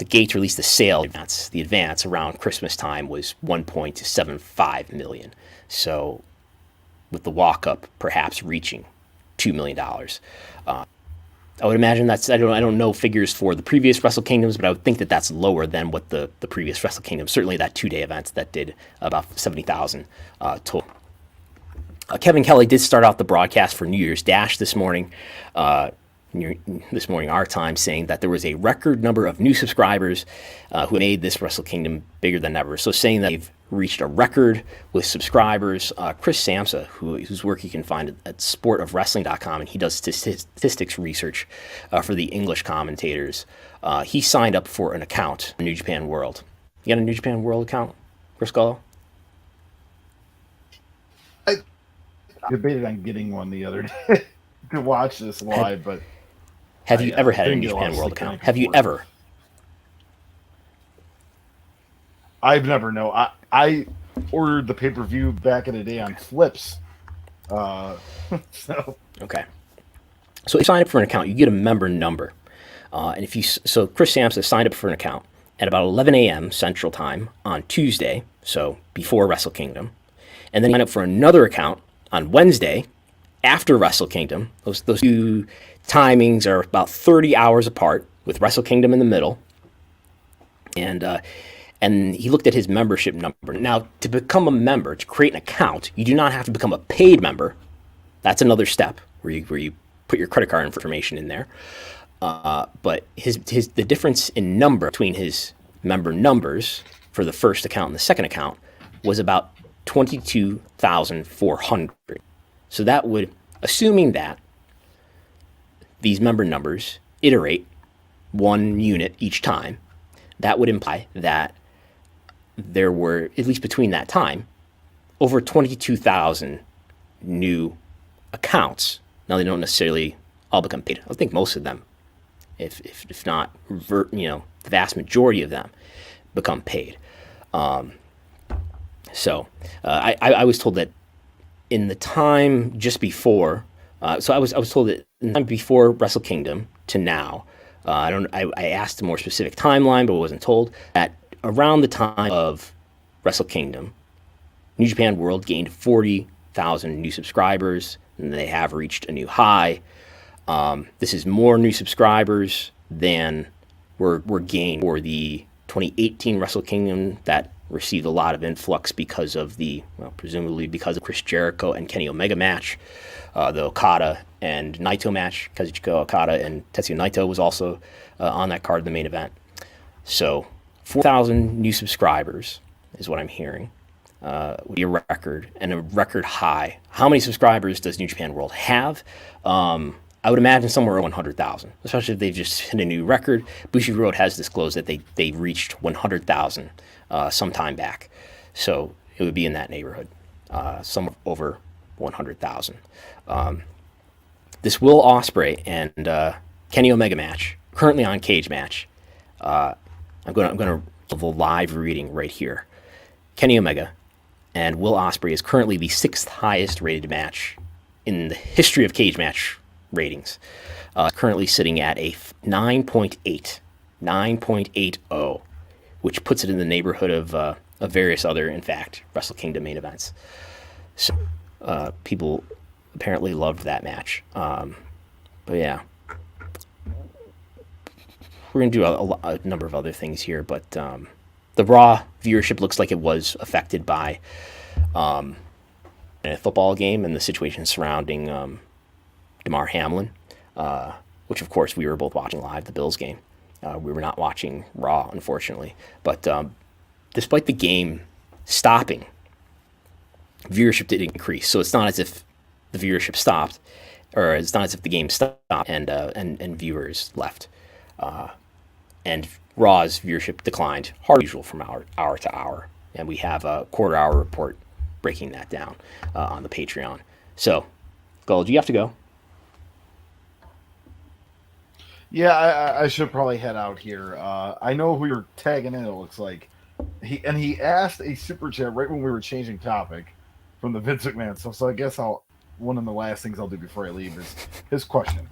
gate, or at least the sale advance, the advance around Christmas time was 1.75 million. So, with the walk up perhaps reaching $2 million. I would imagine that's, I don't know figures for the previous Wrestle Kingdoms, but I would think that that's lower than what the previous Wrestle Kingdom, certainly that 2-day event that did about 70,000 total. Kevin Kelly did start out the broadcast for New Year's Dash this morning our time, saying that there was a record number of new subscribers who made this Wrestle Kingdom bigger than ever. So saying that they've reached a record with subscribers. Chris Samsa, whose work you can find at sportofwrestling.com, and he does statistics research for the English commentators. He signed up for an account, New Japan World. You got a New Japan World account, Chris Gullo? I debated on getting one the other day to watch this live, but have you ever had a New Japan World account? Have you ever? I've never known. I ordered the pay-per-view back in the day on Flips. So okay. So if you sign up for an account, you get a member number. And so Chris Samsa signed up for an account at about 11 a.m. Central Time on Tuesday, so before Wrestle Kingdom. And then he signed up for another account on Wednesday after Wrestle Kingdom. Those two timings are about 30 hours apart, with Wrestle Kingdom in the middle. And he looked at his membership number. Now, to become a member, to create an account, you do not have to become a paid member. That's another step where you put your credit card information in there. But the difference in number between his member numbers for the first account and the second account was about 22,400. So that would, assuming that these member numbers iterate one unit each time, that would imply that there were, at least between that time, over 22,000 new accounts. Now, they don't necessarily all become paid. I think most of them, if not, the vast majority of them become paid. So I was told that in the time just before, I was told that in the time before Wrestle Kingdom to now, I asked a more specific timeline, but wasn't told, that around the time of Wrestle Kingdom, New Japan World gained 40,000 new subscribers, and they have reached a new high. This is more new subscribers than were gained for the 2018 Wrestle Kingdom that received a lot of influx because of presumably because of Chris Jericho and Kenny Omega match, the Okada and Naito match. Kazuchika Okada and Tetsuya Naito was also on that card in the main event. So 4,000 new subscribers is what I'm hearing. Would be a record, and a record high. How many subscribers does New Japan World have? I would imagine somewhere around 100,000, especially if they've just hit a new record. Bushiroad has disclosed that they reached 100,000 some time back. So it would be in that neighborhood, somewhere over 100,000. This Will Ospreay and Kenny Omega match, currently on Cage Match. I'm going to do a live reading right here. Kenny Omega and Will Ospreay is currently the 6th highest rated match in the history of Cage Match ratings. Currently sitting at a 9.80, which puts it in the neighborhood of various other, in fact, Wrestle Kingdom main events. So people apparently loved that match. But yeah, we're going to do a number of other things here, but the Raw viewership looks like it was affected by a football game and the situation surrounding Damar Hamlin, which of course we were both watching live, the Bills game. We were not watching Raw, unfortunately. But despite the game stopping, viewership did increase. So it's not as if the viewership stopped, or it's not as if the game stopped and viewers left. And Raw's viewership declined, hard usual from hour to hour. And we have a quarter-hour report breaking that down on the Patreon. So, Gold, you have to go. Yeah, I should probably head out here. I know who you're tagging in, it looks like. He asked a super chat right when we were changing topic from the Vince McMahon stuff. So I guess one of the last things I'll do before I leave is his question.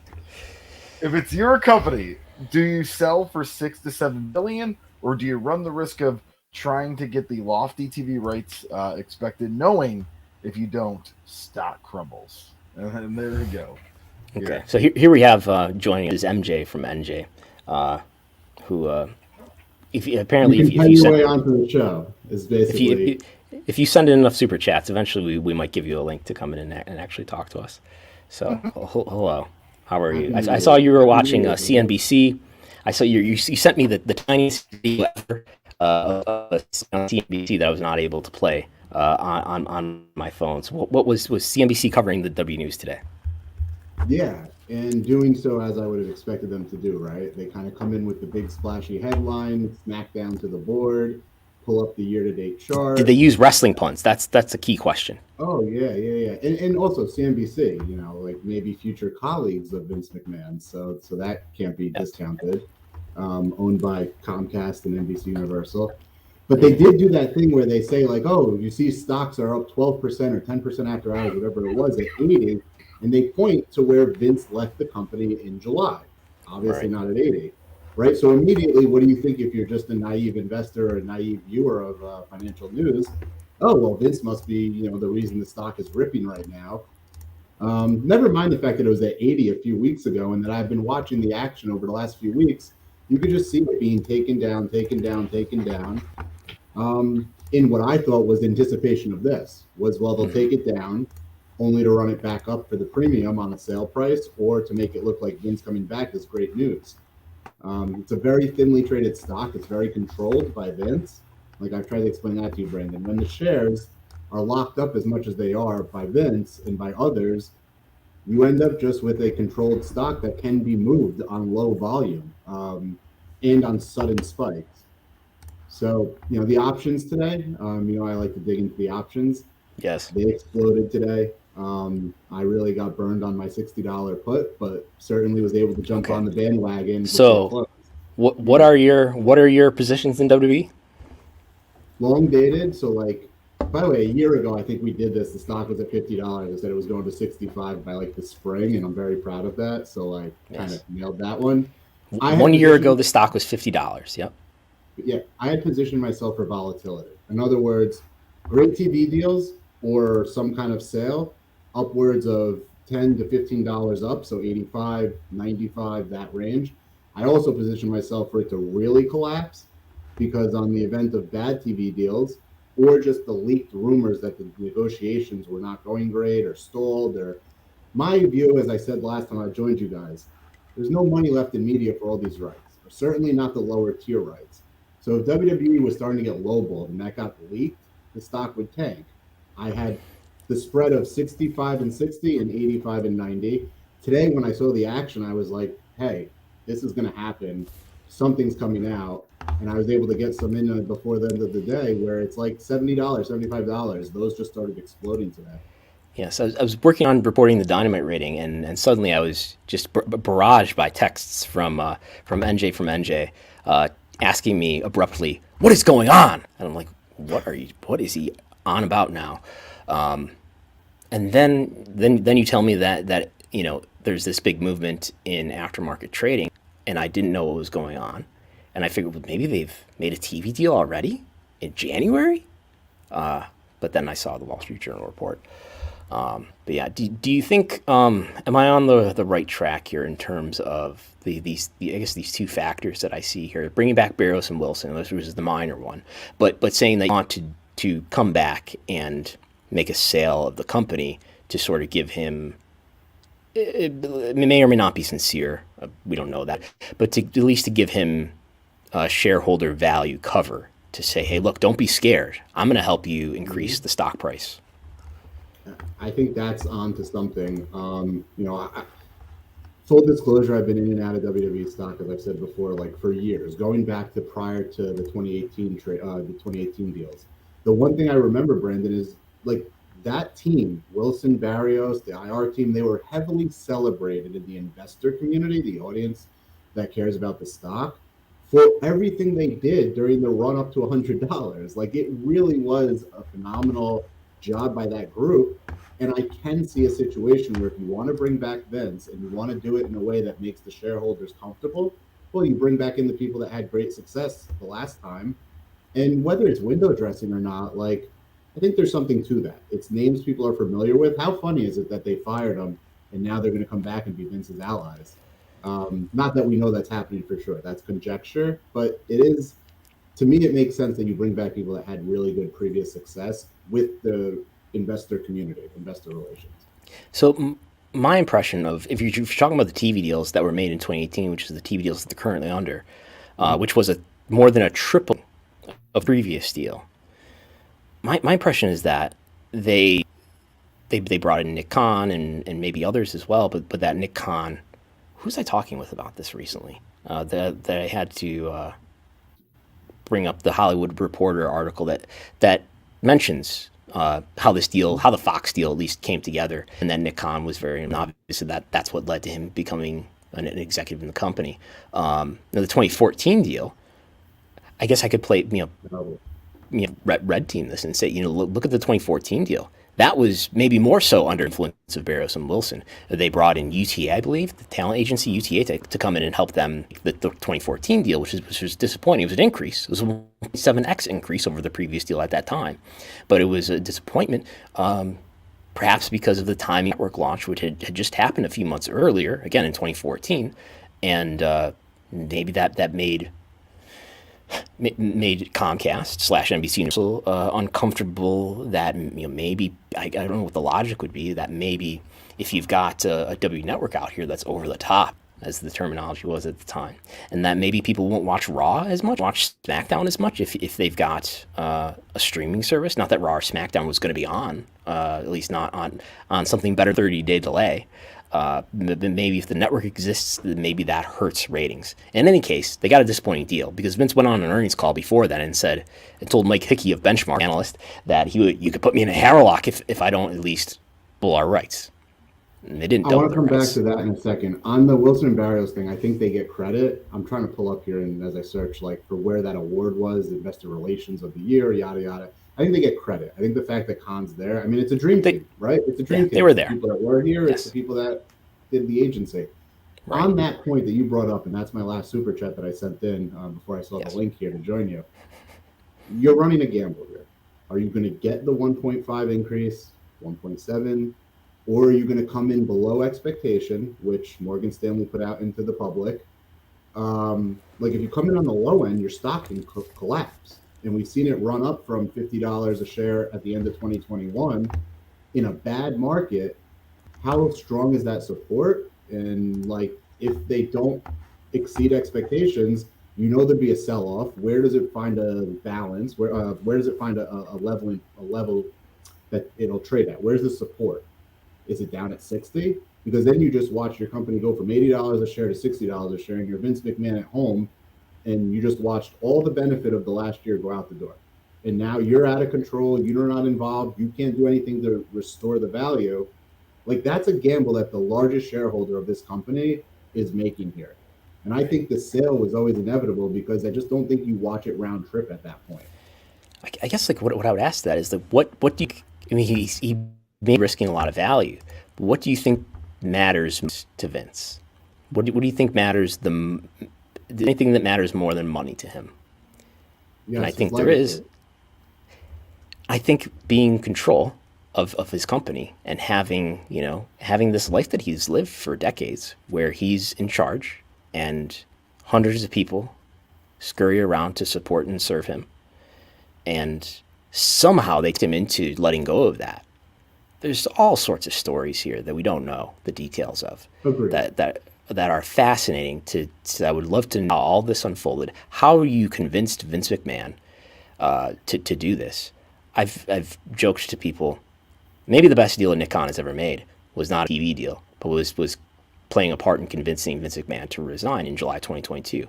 If it's your company, do you sell for $6 to $7 billion, or do you run the risk of trying to get the lofty TV rights expected, knowing if you don't, stock crumbles? And there we go. Okay, Yeah. so here we have joining us MJ from NJ, who if you send your way onto the show is basically. If you send in enough super chats, eventually we might give you a link to come in and actually talk to us. So hello, how are you? I saw you were watching CNBC. I saw you sent me the tiniest video ever on CNBC that I was not able to play on my phone. So what was CNBC covering the W News today? Yeah, and doing so as I would have expected them to do, right? They kind of come in with the big splashy headline, smack down to the board, pull up the year-to-date chart. Did they use wrestling puns? That's a key question. Oh, yeah. And also CNBC, like maybe future colleagues of Vince McMahon. So that can't be discounted. Owned by Comcast and NBC Universal. But they did do that thing where they say, like, oh, you see stocks are up 12% or 10% after hours, whatever it was, at 80. And they point to where Vince left the company in July, obviously not at 80, right? So immediately, what do you think if you're just a naive investor or a naive viewer of financial news? Oh, well, Vince must be, the reason the stock is ripping right now. Never mind the fact that it was at 80 a few weeks ago and that I've been watching the action over the last few weeks. You could just see it being taken down. In what I thought was anticipation of this was, well, they'll take it down, only to run it back up for the premium on a sale price or to make it look like Vince coming back is great news. It's a very thinly traded stock. It's very controlled by Vince. Like I've tried to explain that to you, Brandon. When the shares are locked up as much as they are by Vince and by others, you end up just with a controlled stock that can be moved on low volume and on sudden spikes. So, the options today, I like to dig into the options. Yes. They exploded today. I really got burned on my $60 put, but certainly was able to jump on the bandwagon. So, what are your positions in WWE? Long dated. So, like, by the way, a year ago, I think we did this. The stock was at $50. I said it was going to 65 by like the spring, and I'm very proud of that. So, like, kind of nailed that one. 1 year ago, the stock was $50. Yep. Yeah, I had positioned myself for volatility. In other words, great TV deals or some kind of sale, upwards of $10 to $15 up, so 85, 95, that range. I also positioned myself for it to really collapse because on the event of bad TV deals or just the leaked rumors that the negotiations were not going great or stalled, or my view, as I said last time I joined you guys, there's no money left in media for all these rights, or certainly not the lower tier rights. So if WWE was starting to get lowballed and that got leaked, the stock would tank. I had the spread of 65 and 60 and 85 and 90. Today, when I saw the action, I was like, hey, this is going to happen. Something's coming out. And I was able to get some in before the end of the day where it's like $70, $75. Those just started exploding today. Yes, I was working on reporting the Dynamite rating, and suddenly I was just barraged by texts from NJ asking me abruptly, "What is going on?" And I'm like, "What is he on about now?" And then you tell me that there's this big movement in aftermarket trading, and I didn't know what was going on, and I figured, well, maybe they've made a TV deal already in January. But then I saw the Wall Street Journal report. But yeah, do you think, am I on the right track here in terms of these two factors that I see here, bringing back Barrios and Wilson, which is the minor one, but saying that you want to come back and make a sale of the company to sort of give him, it may or may not be sincere, we don't know that, but at least to give him shareholder value cover to say, hey, look, don't be scared. I'm going to help you increase the stock price. I think that's on to something. Full disclosure, I've been in and out of WWE stock, as I've said before, like for years, going back to prior to the 2018 deals. The one thing I remember, Brandon, is like that team, Wilson, Barrios, the IR team, they were heavily celebrated in the investor community, the audience that cares about the stock, for everything they did during the run up to $100. Like it really was a phenomenal job by that group. And I can see a situation where if you want to bring back Vince and you want to do it in a way that makes the shareholders comfortable, well, you bring back in the people that had great success the last time. And whether it's window dressing or not, like, I think there's something to that. It's names people are familiar with. How funny is it that they fired them and now they're going to come back and be Vince's allies? Not that we know that's happening for sure. That's conjecture, but it is, to me, it makes sense that you bring back people that had really good previous success with the investor community, investor relations. So my impression of, if you're talking about the TV deals that were made in 2018, which is the TV deals that they're currently under, which was more than a triple of previous deal. My impression is that they brought in Nick Khan and maybe others as well, but that Nick Khan, who was I talking with about this recently? That I had to bring up the Hollywood Reporter article that mentions how the Fox deal at least came together, and then Nick Khan was very obvious that's what led to him becoming an executive in the company. Now the 2014 deal, I guess I could play red team this and say, look at the 2014 deal. That was maybe more so under influence of Barrios and Wilson. They brought in UTA, I believe, the talent agency UTA, to come in and help them. The 2014 deal, which was disappointing. It was an increase. It was a 7x increase over the previous deal at that time. But it was a disappointment, perhaps because of the timing network launch, which had just happened a few months earlier, again in 2014. And maybe that made Comcast / NBC Universal uncomfortable. That maybe I don't know what the logic would be. That maybe if you've got a W network out here that's over the top, as the terminology was at the time, and that maybe people won't watch Raw as much, watch SmackDown as much if they've got a streaming service. Not that Raw or SmackDown was going to be on, at least not on something better 30-day delay. Maybe if the network exists, maybe that hurts ratings. In any case, they got a disappointing deal because Vince went on an earnings call before that and told Mike Hickey of Benchmark analyst that you could put me in a hammerlock if I don't at least bull our rights. And they didn't. I want to come back to that in a second. On the Wilson and Barrios thing, I think they get credit. I'm trying to pull up here, and as I search, like, for where that award was, Investor Relations of the Year, yada yada. I think they get credit. I think the fact that Khan's there, I mean, it's a dream team, right? It's a dream team. They were there. It's the people that were here. Yes. It's the people that did the agency. Right. On that point that you brought up, and that's my last super chat that I sent in before I saw Yes. the link here to join you. You're running a gamble here. Are you going to get the 1.5 increase, 1.7, or are you going to come in below expectation, which Morgan Stanley put out into the public? Like, if you come in on the low end, your stock can collapse. And we've seen it run up from $50 a share at the end of 2021 in a bad market. How strong is that support? And, like, if they don't exceed expectations, you know there'd be a sell-off. Where does it find a balance? Where does it find a level that it'll trade at? Where's the support? Is it down at 60? Because then you just watch your company go from $80 a share to $60 a share, and you're Vince McMahon at home, and you just watched all the benefit of the last year go out the door. And now you're out of control. You're not involved. You can't do anything to restore the value. Like, that's a gamble that the largest shareholder of this company is making here. And I think the sale was always inevitable because I just don't think you watch it round trip at that point. I guess, like, what I would ask that is, like, what do you, I mean, he may be risking a lot of value, but what do you think matters to Vince? What do you think matters anything that matters more than money to him? Yes, and I think there is. I think being in control of his company and having this life that he's lived for decades, where he's in charge and hundreds of people scurry around to support and serve him, and somehow they get him into letting go of that. There's all sorts of stories here that we don't know the details of. Agreed. that are fascinating I would love to know how all this unfolded. How you convinced Vince McMahon to do this? I've joked to people, maybe the best deal that Nick Khan has ever made was not a TV deal, but was playing a part in convincing Vince McMahon to resign in July 2022.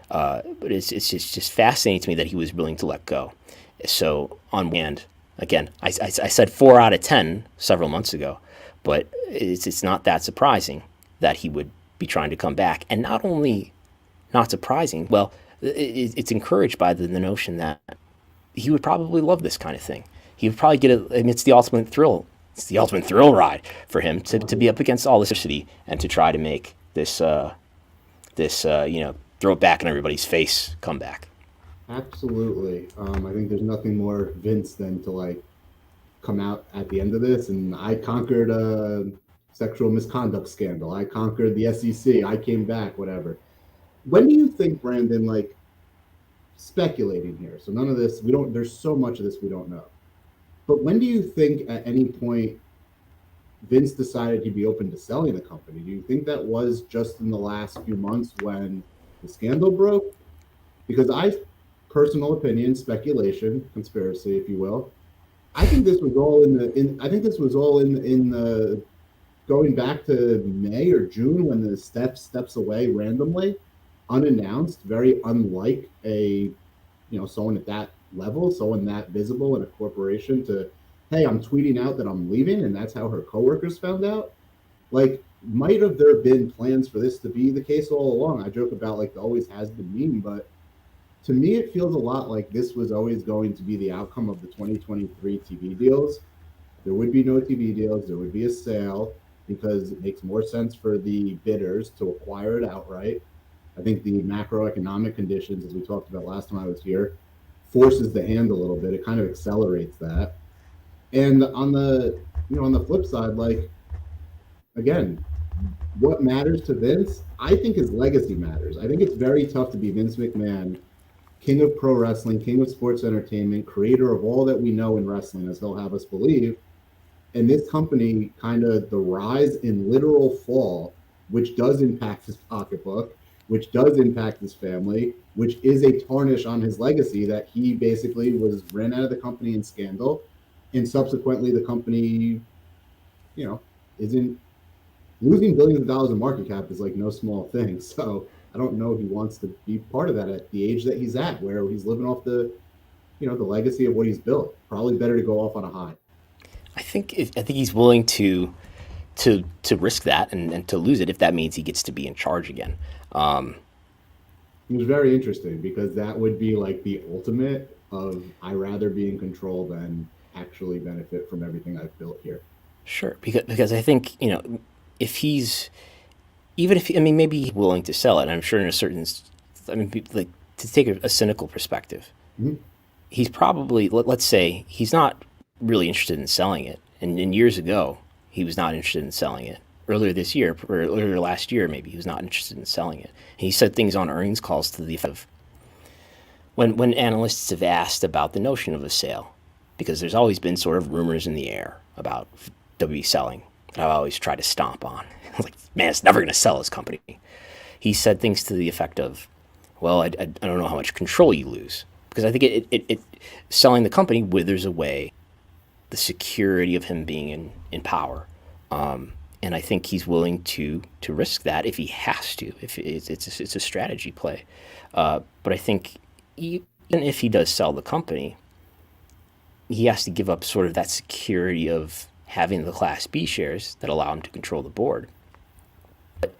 But it's just fascinating to me that he was willing to let go. So on one hand, again, I said 4 out of 10 several months ago, but it's not that surprising that he would be trying to come back. And not only not surprising, well, it's encouraged by the notion that he would probably love this kind of thing. He would probably it's the ultimate thrill. It's the ultimate thrill ride for him to be up against all this adversity and to try to make this throw it back in everybody's face comeback. Absolutely. I think there's nothing more Vince than to, like, come out at the end of this and I conquered a sexual misconduct scandal. I conquered the SEC. I came back, whatever. When do you think, Brandon, like, speculating here, so none of this, there's so much of this we don't know. But when do you think at any point Vince decided he'd be open to selling the company? Do you think that was just in the last few months when the scandal broke? Because personal opinion, speculation, conspiracy, if you will, I think this was all in the going back to May or June when the steps away randomly, unannounced, very unlike someone at that level, someone that visible in a corporation to, hey, I'm tweeting out that I'm leaving, and that's how her coworkers found out. Like, might have there been plans for this to be the case all along? I joke about, like, the always has been meme, but to me, it feels a lot like this was always going to be the outcome of the 2023 TV deals. There would be no TV deals. There would be a sale because it makes more sense for the bidders to acquire it outright. I think the macroeconomic conditions, as we talked about last time I was here, forces the hand a little bit. It kind of accelerates that. And on the flip side, like, again, what matters to Vince? I think his legacy matters. I think it's very tough to be Vince McMahon, king of pro wrestling, king of sports entertainment, creator of all that we know in wrestling, as they'll have us believe. And this company, kind of the rise and literal fall which does impact his pocketbook, which does impact his family, which is a tarnish on his legacy that he basically was ran out of the company in scandal, and subsequently the company, you know, isn't losing billions of dollars in market cap is like no small thing. So I don't know if he wants to be part of that at the age that he's at, where he's living off the, you know, the legacy of what he's built. Probably better to go off on a high. I think he's willing to risk that and to lose it if that means he gets to be in charge again. It was very interesting because that would be like the ultimate of I rather be in control than actually benefit from everything I've built here. Sure, because I think, you know, if he's even if I mean maybe he's willing to sell it. I'm sure in a certain, I mean, like to take a cynical perspective, he's probably let's say he's not really interested in selling it, and years ago he was not interested in selling it. Earlier this year, or earlier last year, maybe he was not interested in selling it. And he said things on earnings calls to the effect of when analysts have asked about the notion of a sale, because there's always been sort of rumors in the air about WWE selling that I always try to stomp on. Like, man, it's never going to sell his company. He said things to the effect of, well, I don't know how much control you lose, because I think it selling the company withers away the security of him being in power. And I think he's willing to risk that if he has to. If it's a strategy play. But I think even if he does sell the company, he has to give up sort of that security of having the Class B shares that allow him to control the board. But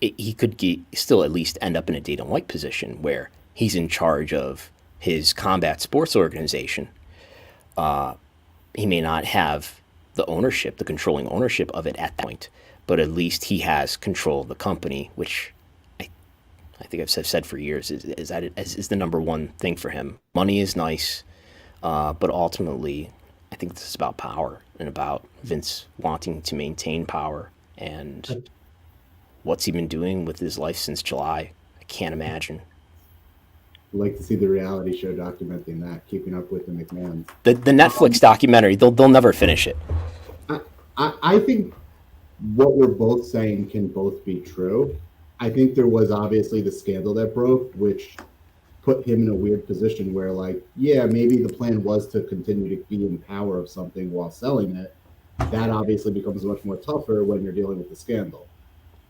he could still at least end up in a Dana White position where he's in charge of his combat sports organization. He may not have the ownership, the controlling ownership of it at that point, but at least he has control of the company, which I think I've said for years is the number one thing for him. Money is nice, but ultimately, I think this is about power and about Vince wanting to maintain power. And what's he been doing with his life since July? I can't imagine. I'd like to see the reality show documenting that, keeping up with the McMahons. The Netflix documentary, they'll never finish it. I think what we're both saying can both be true. I think there was obviously the scandal that broke, which put him in a weird position where, like, yeah, maybe the plan was to continue to be in power of something while selling it. That obviously becomes much more tougher when you're dealing with the scandal.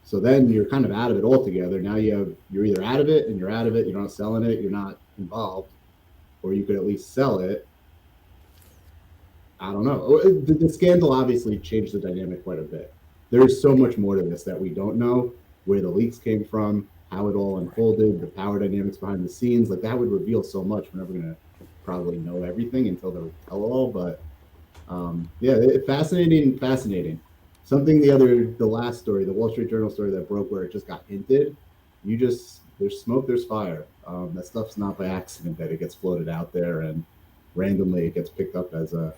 So then you're kind of out of it altogether. Now you're either out of it and you're out of it, you're not selling it, you're not involved, or you could at least sell it. I don't know. The scandal obviously changed the dynamic quite a bit. There's so much more to this that we don't know, where the leaks came from, how it all unfolded, the power dynamics behind the scenes. Like, that would reveal so much. We're never going to probably know everything until they tell it all. But yeah, fascinating. Something the last story, the Wall Street Journal story that broke where it just got hinted, there's smoke, there's fire. That stuff's not by accident that it gets floated out there and randomly it gets picked up as a,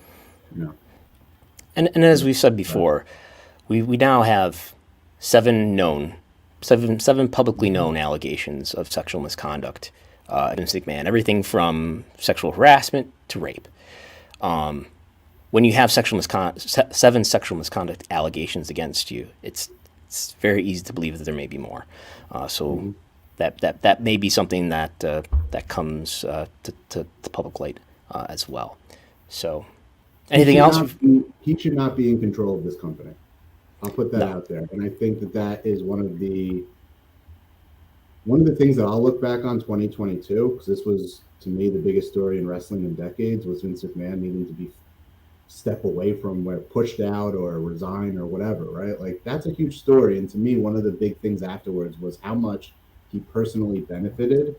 you know. And as we've said before, we now have seven publicly known allegations of sexual misconduct against McMahon, everything from sexual harassment to rape. When you have seven sexual misconduct allegations against you, it's very easy to believe that there may be more. So that may be something that comes to public light as well. So anything else? He should not be in control of this company. I'll put that out there. And I think that is one of the things that I'll look back on 2022, because this was, to me, the biggest story in wrestling in decades, was Vince McMahon needing to be step away from where pushed out or resign or whatever, right? Like, that's a huge story. And to me, one of the big things afterwards was how much he personally benefited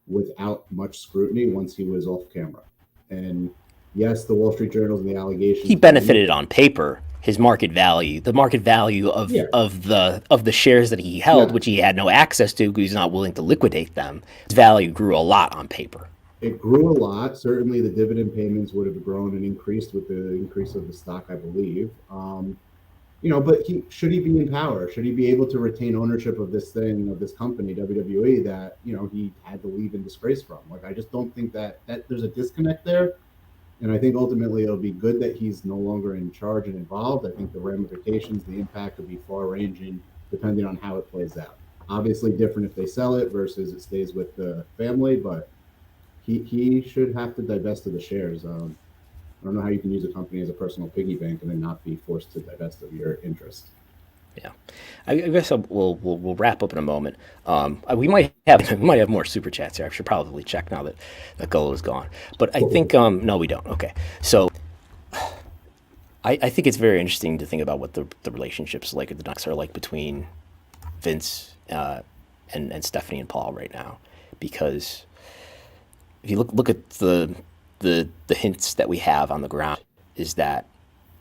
without much scrutiny once he was off camera. And yes, the Wall Street Journals and the allegations. He benefited on paper. His market value, the market value of the shares that he held, which he had no access to because he's not willing to liquidate them, his value grew a lot on paper. It grew a lot. Certainly, the dividend payments would have grown and increased with the increase of the stock, I believe. But should he be in power? Should he be able to retain ownership of this thing, of this company, WWE, that he had to leave in disgrace from? Like, I just don't think that there's a disconnect there. And I think ultimately it'll be good that he's no longer in charge and involved. I think the ramifications, the impact will be far-ranging depending on how it plays out. Obviously different if they sell it versus it stays with the family, but he should have to divest of the shares. I don't know how you can use a company as a personal piggy bank and then not be forced to divest of your interest. Yeah, I guess we'll wrap up in a moment. We might have more super chats here. I should probably check now that Gullo is gone. But I think no, we don't. Okay, so I think it's very interesting to think about what the relationships like at the Ducks are like between Vince and Stephanie and Paul right now, because if you look at the hints that we have on the ground, is that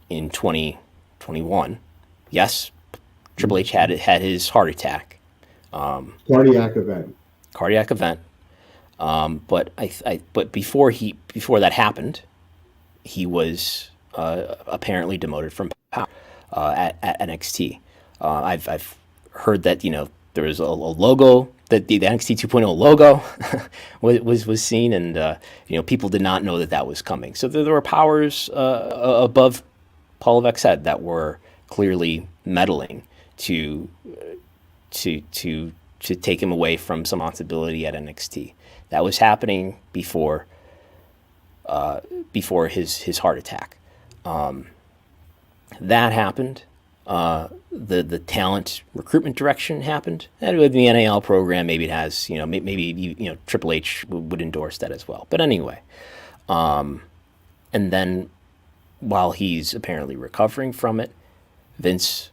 in 2021, yes, Triple H had his heart attack, cardiac event. But before that happened, he was apparently demoted from power at NXT. I've heard that there was a logo, that the NXT 2.0 logo was seen, and people did not know that was coming. So there were powers above Paul Levesque's head that were clearly meddling to take him away from some responsibility at NXT. That was happening before his heart attack. That happened. The talent recruitment direction happened, and with the NAL program, maybe it has, maybe Triple H would endorse that as well. But anyway, and then while he's apparently recovering from it, Vince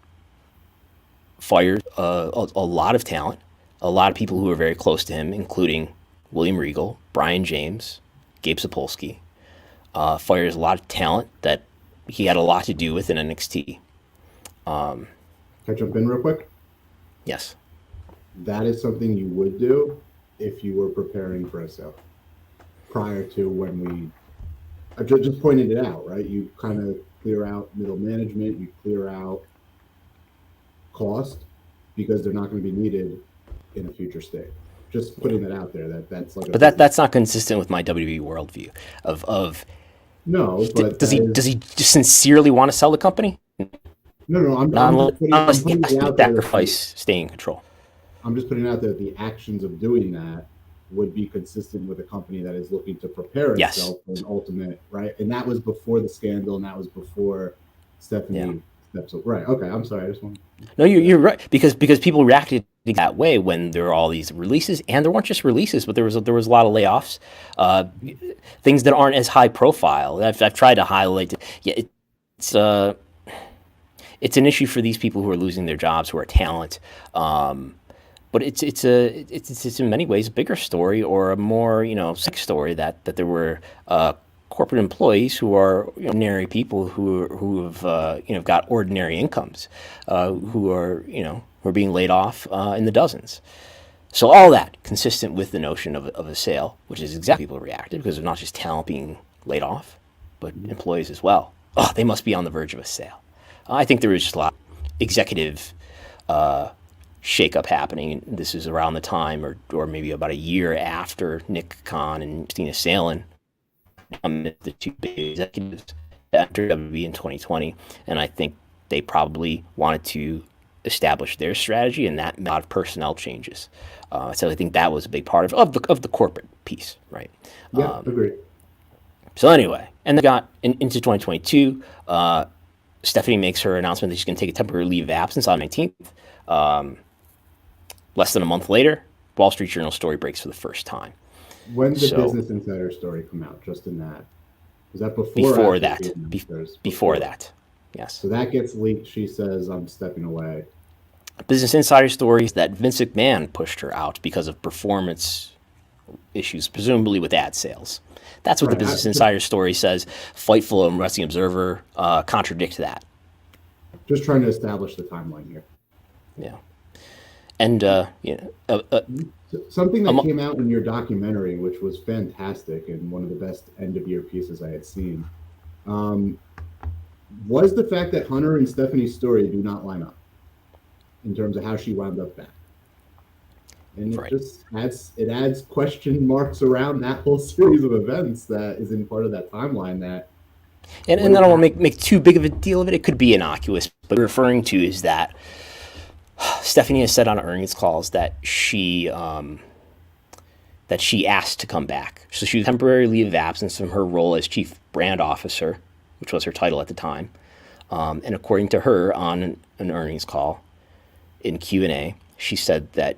fired a lot of talent, a lot of people who were very close to him, including William Regal, Brian James, Gabe Sapolsky. Fires a lot of talent that he had a lot to do with in NXT. Can I jump in real quick? Yes. That is something you would do if you were preparing for a sale. Prior to when I just pointed it out, right? You kind of clear out middle management, you clear out cost, because they're not going to be needed in a future state. Just putting that out there. That's like. But that's not consistent with my WWE worldview of. No, but does he just sincerely want to sell the company? No. Unless he has to sacrifice staying in control. I'm just putting out there that the actions of doing that would be consistent with a company that is looking to prepare itself for an ultimate, right? And that was before the scandal, and that was before Stephanie steps up. Right. Okay. I'm sorry. I just want. No, you're right, because people reacted that way when there were all these releases, and there weren't just releases, but there was a lot of layoffs, things that aren't as high profile. I've tried to highlight. Yeah, it's an issue for these people who are losing their jobs, who are talent. But it's in many ways a bigger story, or a more sick story, that there were corporate employees who are ordinary people who have got ordinary incomes, who are being laid off in the dozens. So all that consistent with the notion of a sale, which is exactly how people reacted, because they're not just talent being laid off, but employees as well. Oh, they must be on the verge of a sale. I think there was just a lot of executive shakeup happening. This is around the time, or maybe about a year after Nick Khan and Christina Salin, the two big executives that entered WWE in 2020, and I think they probably wanted to establish their strategy, and that meant a lot of personnel changes. So I think that was a big part of the corporate piece, right? Yeah, agreed. So anyway, and they got into 2022. Stephanie makes her announcement that she's going to take a temporary leave of absence on the 19th. Less than a month later, Wall Street Journal story breaks for the first time. When did the Business Insider story come out? Just in that? Was that before? Before that. Before that. Yes. So that gets leaked. She says, "I'm stepping away." Business Insider stories that Vince McMahon pushed her out because of performance issues, presumably with ad sales. That's what the Business Insider story says. Fightful and Wrestling Observer contradict that. Just trying to establish the timeline here. Yeah. And, something that came out in your documentary, which was fantastic and one of the best end-of-year pieces I had seen, was the fact that Hunter and Stephanie's story do not line up in terms of how she wound up back. And it just adds question marks around that whole series of events that is in part of that timeline. And I don't want to make too big of a deal of it. It could be innocuous, but what we're referring to is that Stephanie has said on earnings calls that she asked to come back. So she was temporary leave of absence from her role as chief brand officer, which was her title at the time. And according to her on an earnings call in Q&A, she said that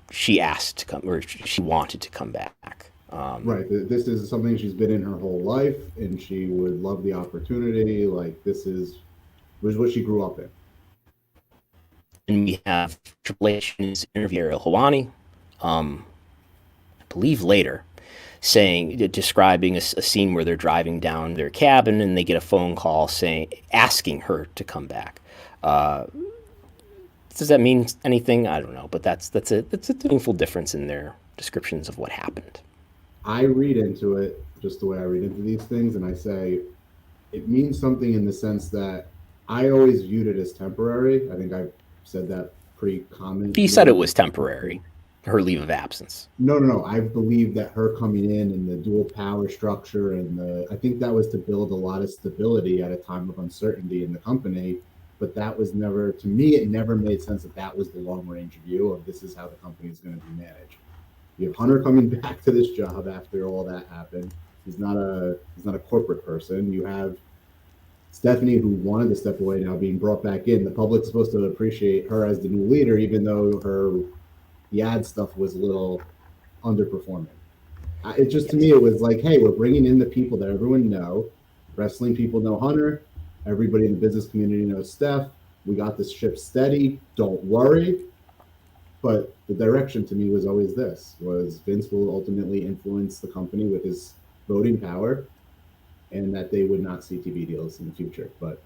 she asked to come, or she wanted to come back. Right. This is something she's been in her whole life, and she would love the opportunity. Like, was what she grew up in. And we have Triple H's interview, Ariel Helwani, I believe later, describing a scene where they're driving down their cabin and they get a phone call asking her to come back. Does that mean anything? I don't know, but that's a meaningful difference in their descriptions of what happened. I read into it just the way I read into these things, and I say it means something in the sense that I always viewed it as temporary. I think I've said that pretty common. He said it was temporary, her leave of absence. No. I believe that her coming in and the dual power structure, and I think that was to build a lot of stability at a time of uncertainty in the company. But that was never, to me, it never made sense that was the long range view of this is how the company is going to be managed. You have Hunter coming back to this job after all that happened. He's not a corporate person. You have Stephanie, who wanted to step away, now being brought back in. The public's supposed to appreciate her as the new leader, even though the ad stuff was a little underperforming. To me, it was like, hey, we're bringing in the people that everyone know. Wrestling people know Hunter. Everybody in the business community knows Steph. We got this ship steady. Don't worry. But the direction to me was always was Vince will ultimately influence the company with his voting power, and that they would not see TV deals in the future. But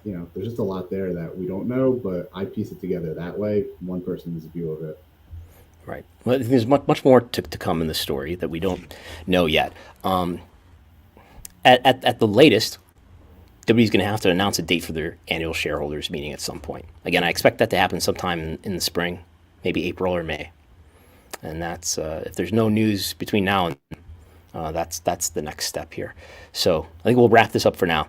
there's just a lot there that we don't know, but I piece it together that way. One person's view of it. Right. Well, there's much more to come in the story that we don't know yet. At the latest, WWE's going to have to announce a date for their annual shareholders meeting at some point. Again, I expect that to happen sometime in the spring, maybe April or May. And that's if there's no news between now and that's the next step here. So I think we'll wrap this up for now.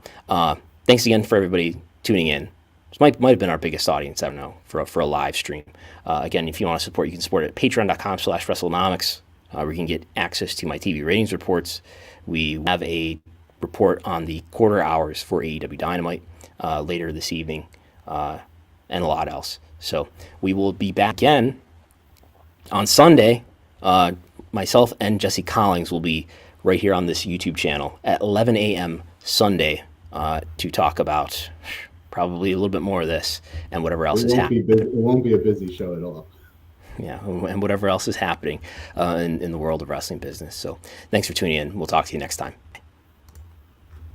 Thanks again for everybody tuning in. This might have been our biggest audience, I don't know, for a live stream. Again, if you want to support, you can support it at patreon.com/Wrestlenomics, where you can get access to my TV ratings reports. We have a report on the quarter hours for AEW Dynamite later this evening, and a lot else. So we will be back again on Sunday. Myself and Jesse Collins will be right here on this YouTube channel at 11 a.m. Sunday to talk about probably a little bit more of this and whatever else is happening. It won't be a busy show at all. Yeah, and whatever else is happening in the world of wrestling business. So thanks for tuning in. We'll talk to you next time.